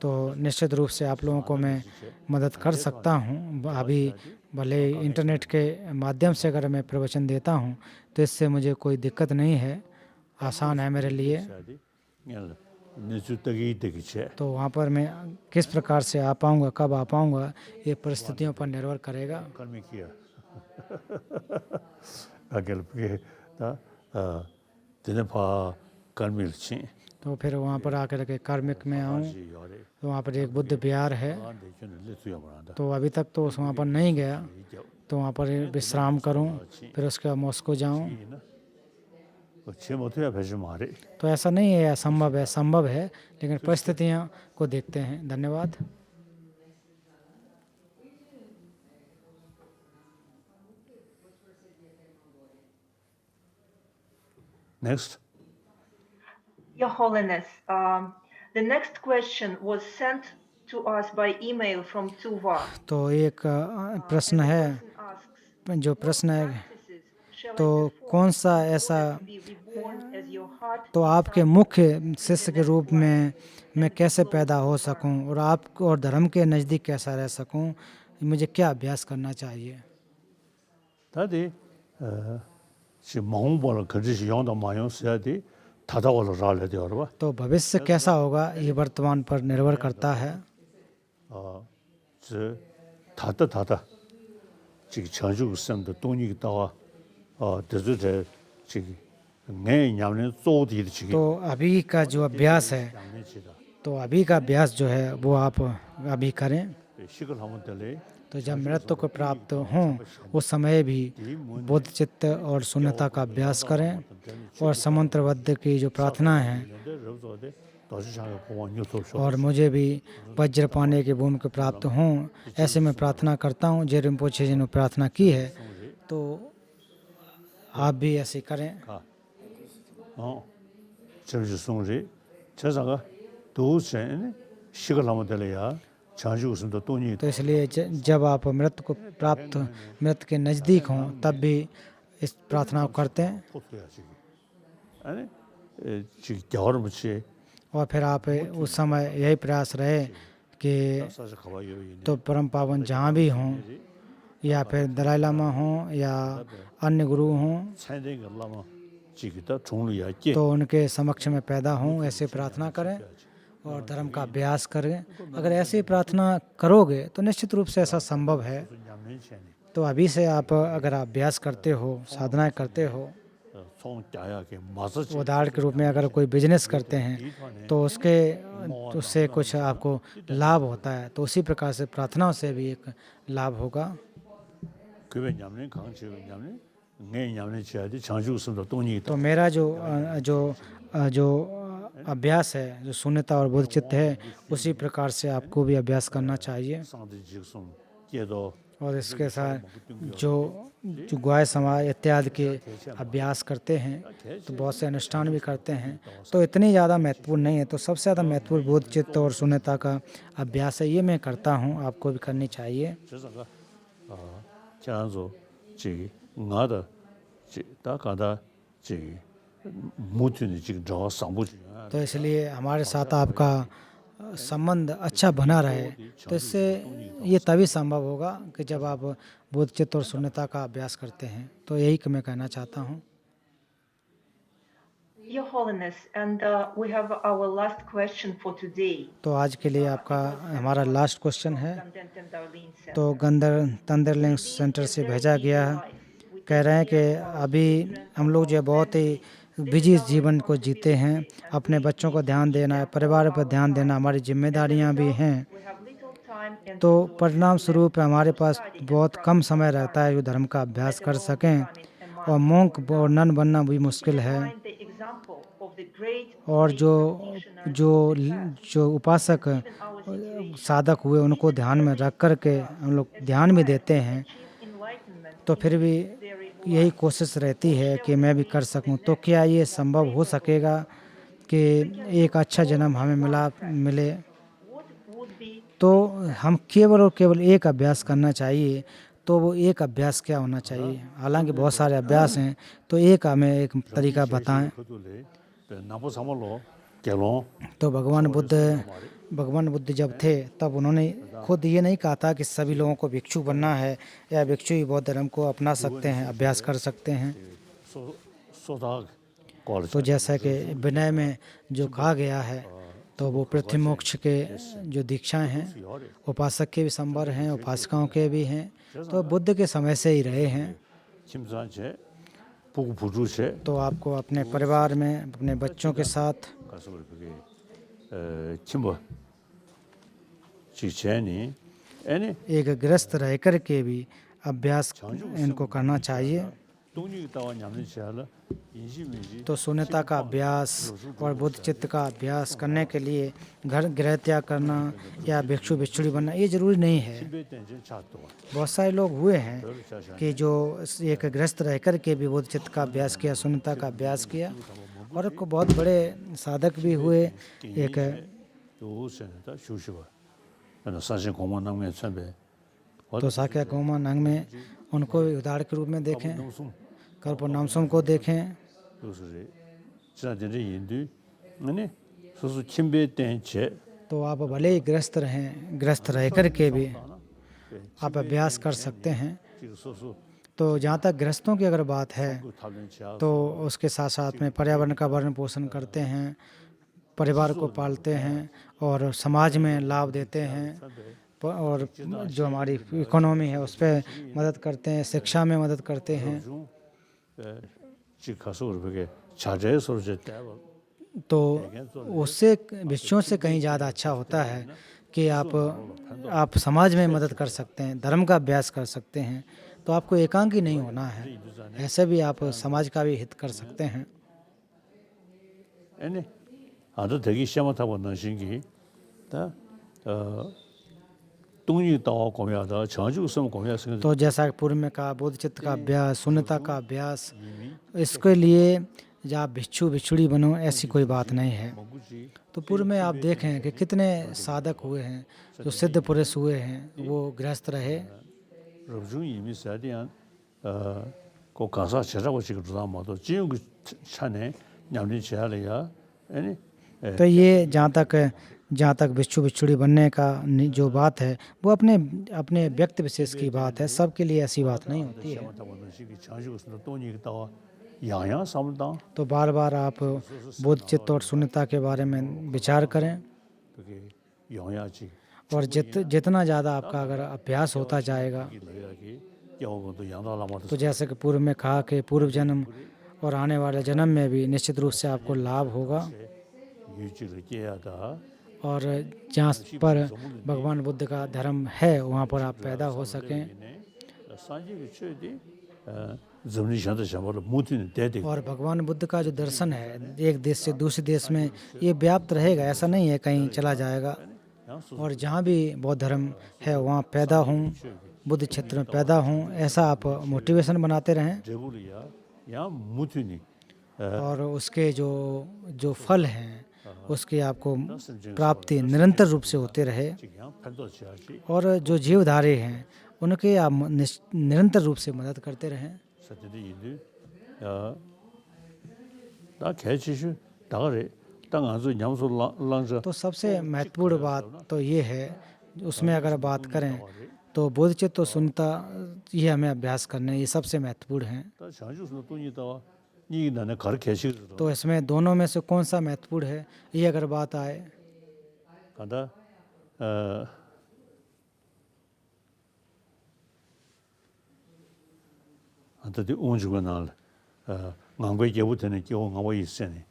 तो निश्चित रूप से आप लोगों को मैं मदद कर सकता हूँ। अभी भले इंटरनेट के माध्यम से अगर मैं प्रवचन देता हूँ, तो इससे मुझे कोई दिक्कत नहीं है, आसान है मेरे लिए। तो वहाँ पर मैं किस प्रकार से आ पाऊँगा, कब आ पाऊँगा, ये परिस्थितियों पर निर्भर करेगा। तो फिर वहाँ पर आकर के कार्मिक में आऊँ, तो वहाँ पर एक बुद्ध विहार है, तो अभी तक तो वहाँ पर नहीं गया, तो वहाँ पर विश्राम करूँ, फिर उसके बाद मॉस्को जाऊँ। तो ऐसा नहीं है संभव है, लेकिन परिस्थितियों को देखते हैं। धन्यवाद। Next. Your Holiness, the next question was sent to us by email from Tuva. तो एक प्रश्न है, जो प्रश्न है, तो कौन सा ऐसा, तो आपके मुख्य शिष्य के रूप में मैं कैसे पैदा हो सकूं और आप और धर्म के नज़दीक कैसा रह सकूं, मुझे क्या अभ्यास करना चाहिए? तो भविष्य कैसा होगा, ये वर्तमान पर निर्भर करता है। तो अभी का जो अभ्यास है, तो अभी का अभ्यास जो है वो आप अभी करें। तो जब मृत्यु को प्राप्त हों, उस समय भी बुद्ध चित्त और शून्यता का अभ्यास करें, और समंत्रबद्ध की जो प्रार्थना है, और मुझे भी वज्र पाने की भूमि को प्राप्त हों, ऐसे मैं प्रार्थना करता हूँ। जे रिम्पोछे जी ने प्रार्थना की है, तो आप भी ऐसे करें। तो इसलिए जब आप मृत्यु के नज़दीक हों, तब भी इस प्रार्थना को करते हैं। और फिर आप उस समय यही प्रयास रहे कि तो परम पावन जहाँ भी हों, या फिर दलाई लामा हों या अन्य गुरु हों, तो उनके समक्ष में पैदा हों, ऐसे प्रार्थना करें और धर्म का अभ्यास करें। अगर ऐसी प्रार्थना करोगे तो निश्चित रूप से ऐसा संभव है। तो अभी से आप अगर अभ्यास करते हो, साधनाएं करते हो, उदाहरण के रूप में अगर कोई बिजनेस करते हैं तो उससे कुछ आपको लाभ होता है, तो उसी प्रकार से प्रार्थनाओं से भी एक लाभ होगा। तो मेरा जो अभ्यास है, जो शून्यता और बोधचित्त है, उसी प्रकार से आपको भी अभ्यास करना चाहिए। और इसके साथ जो गुआय समाज इत्यादि के अभ्यास करते हैं तो बहुत से अनुष्ठान भी करते हैं, तो इतनी ज़्यादा महत्वपूर्ण नहीं है। तो सबसे ज़्यादा महत्वपूर्ण बोधचित्त और शून्यता का अभ्यास है, ये मैं करता हूँ, आपको भी करनी चाहिए। तो इसलिए हमारे साथ आपका संबंध अच्छा बना रहे, तो इससे ये तभी संभव होगा कि जब आप बोधचित्त और शून्यता का अभ्यास करते हैं। तो यही मैं कहना चाहता हूँ। Your Holiness, and we have our last question for today. तो आज के लिए हमारा लास्ट क्वेश्चन है। Ganden Tendarlin Center. तो तंदरलिंग सेंटर से भेजा गया है। कह रहे हैं कि अभी हम लोग जो बहुत ही बिजी जीवन को जीते हैं, अपने बच्चों को ध्यान देना है, परिवार पर ध्यान देना हमारी जिम्मेदारियां भी हैं। We have little time and तो परिणाम स्वरूप हमारे पास बहुत कम समय रहता है जो धर्म का अभ्यास कर सकें, और मोंक और नन बनना भी मुश्किल है। find the example of the great और जो उपासक साधक हुए उनको ध्यान में रख कर के हम लोग ध्यान भी देते हैं, enlightenment तो फिर भी यही कोशिश रहती है कि मैं भी कर सकूं। तो क्या ये संभव हो सकेगा कि एक अच्छा जन्म हमें मिले? what would be तो हम केवल और केवल एक अभ्यास करना चाहिए। तो वो एक अभ्यास क्या होना चाहिए? हालांकि बहुत सारे अभ्यास हैं, तो एक हमें एक तरीका बताएं। तो भगवान बुद्ध जब थे तब उन्होंने खुद ये नहीं कहा था कि सभी लोगों को भिक्षु बनना है या भिक्षु ही बौद्ध धर्म को अपना सकते हैं, अभ्यास कर सकते हैं। तो जैसा कि विनय में जो कहा गया है, तो वो पृथ्वी मोक्ष के जो दीक्षाएं हैं, उपासक के भी संवर हैं, उपासिकाओं के भी हैं, तो बुद्ध के समय से ही रहे हैं। तो आपको अपने परिवार में अपने बच्चों के साथ एक गृहस्थ रह कर के भी अभ्यास इनको करना चाहिए। तो शून्यता का अभ्यास और बोधचित्त का अभ्यास करने के लिए गृह त्याग करना या भिक्षु भिक्षुड़ी बनना ये जरूरी नहीं है। बहुत सारे लोग हुए हैं कि जो एक गृहस्थ रह कर के भी बोधचित्त का अभ्यास किया, शून्यता का अभ्यास किया, और को बहुत बड़े साधक भी हुए। एक तो साक्या गोमा नंग में उनको भी उदाहरण के रूप में देखें, कल्प नामसोम को देखें। तो आप भले ही ग्रस्त रह कर के भी आप अभ्यास कर सकते हैं। तो जहाँ तक गृहस्थों की अगर बात है, तो उसके साथ साथ में पर्यावरण का भरण पोषण करते हैं, परिवार को पालते हैं और समाज में लाभ देते हैं, और जो हमारी इकोनॉमी है उस पर मदद करते हैं, शिक्षा में मदद करते हैं। तो उससे भिक्षुओं से कहीं ज़्यादा अच्छा होता है कि आप समाज में मदद कर सकते हैं, धर्म का अभ्यास कर सकते हैं। तो आपको एकांकी नहीं होना है, ऐसे भी आप समाज का भी हित कर सकते हैं। तो जैसा पूर्व में कहा, बोधचित्त का अभ्यास, शून्यता का अभ्यास, इसके लिए जब आप भिक्षु भिक्षुड़ी बनो ऐसी कोई बात नहीं है। तो पूर्व में आप देखें कि कितने साधक हुए हैं, जो सिद्ध पुरुष हुए हैं, वो गृहस्थ रहे। तो ये जहाँ तक भिक्षु भिक्षुड़ी बनने का जो बात है, वो अपने व्यक्ति विशेष की बात है, सबके लिए ऐसी बात नहीं होती है। तो बार बार आप बोधचित्त और शून्यता के बारे में विचार करें, और जितना ज़्यादा आपका अगर अभ्यास होता जाएगा, तो जैसे कि पूर्व में कहा कि पूर्व जन्म और आने वाले जन्म में भी निश्चित रूप से आपको लाभ होगा। 유지를 깨야다. और जहाँ पर भगवान बुद्ध का धर्म है वहाँ पर आप पैदा हो सकें। 산지를 쳐야지. 점리šan도 참으로 무티는 대대. और भगवान बुद्ध का जो दर्शन है एक देश से दूसरे देश में ये व्याप्त रहेगा, ऐसा नहीं है कहीं चला जाएगा। और जहाँ भी बौद्ध धर्म है वहाँ पैदा हूँ, बुद्ध क्षेत्र में पैदा हूँ, ऐसा आप मोटिवेशन बनाते रहें। 제불이야. 야 무티니. और उसके जो फल हैं उसकी आपको प्राप्ति निरंतर रूप से होते रहे। 그냥 팔도 지야지. और जो जीवधारी हैं उनके आप निरंतर रूप से मदद करते रहें। 사태도 이들. 야. 나 개치슈 다가래. 땅 안서 냠소 랑저. तो सबसे महत्वपूर्ण बात तो ये है, उसमें अगर बात करें तो बोधचित्त तो सुनता ये हमें अभ्यास करने ये सबसे महत्वपूर्ण है। 다 장주스는 돈이 다 니 나네 가르쳐시거든. तो इसमें दोनों में से कौन सा महत्वपूर्ण है ये अगर बात आए 간다. 안타디 온주가 날. 낭괴 제부터는 겨우 나와 있으니.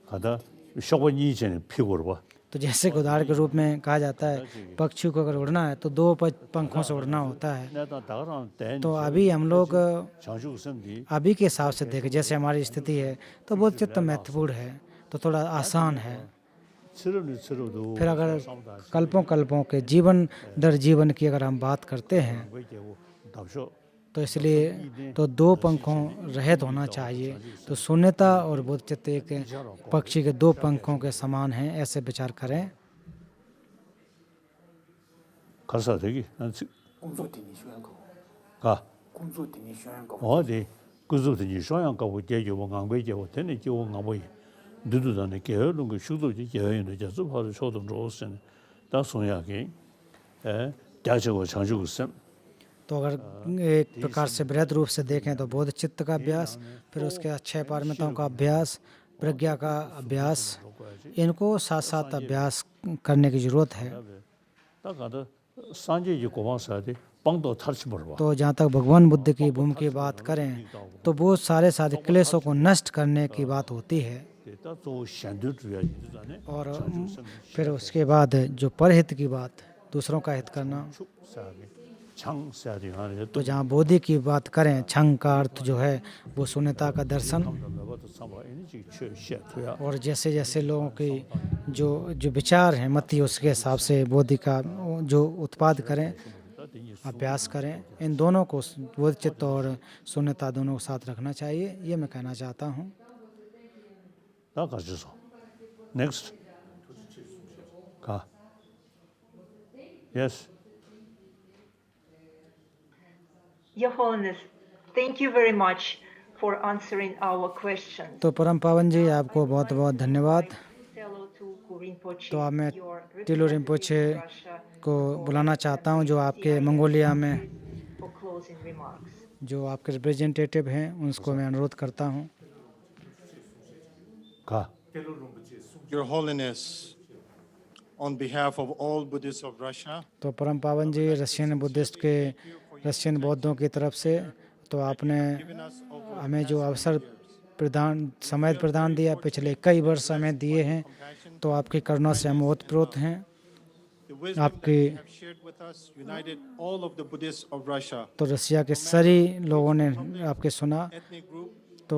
가다 쇼번이 전에 피고로 봐. तो जैसे कि उदाहरण के रूप में कहा जाता है पक्षी को अगर उड़ना है तो दो पंखों से उड़ना होता है। 내가 다가랑 때 तो अभी हम लोग 장주 선디 अभी के हिसाब से देखें जैसे हमारी स्थिति है तो बोधचित्त तो महत्वपूर्ण है, तो थोड़ा आसान है। 치료도 फिर अगर कल्पों कल्पों के जीवन दर जीवन की अगर हम बात करते हैं 답쇼 तो इसलिए तो दो पंखों रहित होना चाहिए। तो शून्यता और बोधचित्त एक पक्षी के दो पंखों के समान हैं, ऐसे विचार करें। 가서 되기 工作顶你宣口， 가 工作顶你宣口。 어디 그저도 니 소양 가고 대교 강배 제고 되네 교 강배 누두다네 개는 그 수도지 개연의 자주 바로 초동 로선 다 소야게 에 자주고 장주고 선 तो अगर एक प्रकार से बृहद रूप से देखें तो बोध चित्त का अभ्यास, फिर उसके बाद 6 पारमिताओं का अभ्यास, प्रज्ञा का अभ्यास, इनको साथ साथ अभ्यास करने की ज़रूरत है। 딱 가다 산지지 고방사데 빵도 탈치 버려 तो जहाँ तक भगवान बुद्ध की भूमि की बात करें तो वो सारे क्लेशों को नष्ट करने की बात होती है। 또 샨두주야 이잖아요 और फिर उसके बाद जो परहित की बात, दूसरों का हित करना। 창사디 하네 तो जहाँ बोधि की बात करें छंग का अर्थ जो है वो शून्यता का दर्शन। और जैसे जैसे लोगों की जो विचार हैं मति उसके हिसाब से बोधि का जो उत्पाद करें, अभ्यास करें। इन दोनों को बोधचित्त और शून्यता दोनों को साथ रखना चाहिए, ये मैं कहना चाहता हूँ। 나 가져서 next 가 yes Your Holiness, thank you very much for answering our questions. तो परम पावन जी आपको बहुत बहुत धन्यवाद। Hello to Rinpoche, तो अब मैं your Dhillon representative Rinpoche in Russia, को बुलाना चाहता हूँ जो आपके मंगोलिया में for closing remarks. जो आपके रिप्रेजेंटेटिव हैं उनको मैं अनुरोध करता हूँ। 가 Your Holiness, on behalf of all Buddhists of Russia, तो परम पावन जी रशियन बौद्धों की तरफ से तो आपने हमें जो समय प्रदान दिया, पिछले कई वर्ष हमें दिए हैं, तो आपकी करुणा से हम ओतप्रोत हैं। the wisdom that you have shared with us united all of the Buddhists of Russia, तो रसिया के सभी लोगों ने आपके सुना, ethnic group, तो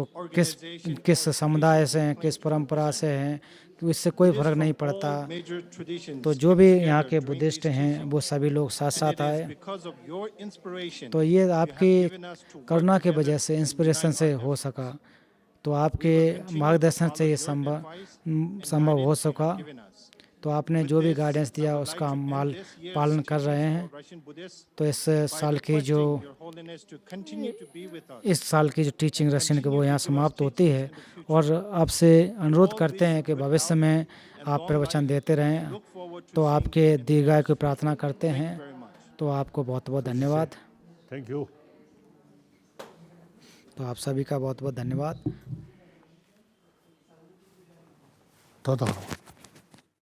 किस समुदाय से हैं, किस परंपरा से हैं, कि इससे कोई फर्क नहीं पड़ता। all major traditions. तो जो भी यहाँ together के during बुद्धिस्ट these हैं sessions. वो सभी लोग साथ And साथ it आए। is because of your inspiration तो ये you have आपकी given us to work करुणा की together वजह से, and इंस्पिरेशन unite से our हो efforts. सका। तो आपके मार्गदर्शन से ये संभव हो सका। Given us. तो आपने जो भी गाइडेंस दिया उसका हम पालन कर रहे हैं। तो इस साल की जो टीचिंग रशियन की वो यहाँ समाप्त होती है और आपसे अनुरोध करते हैं कि भविष्य में आप प्रवचन देते रहें। तो आपके दीर्घायु की प्रार्थना करते हैं। तो आपको बहुत बहुत धन्यवाद। Thank you. तो आप सभी का बहुत बहुत धन्यवाद। 더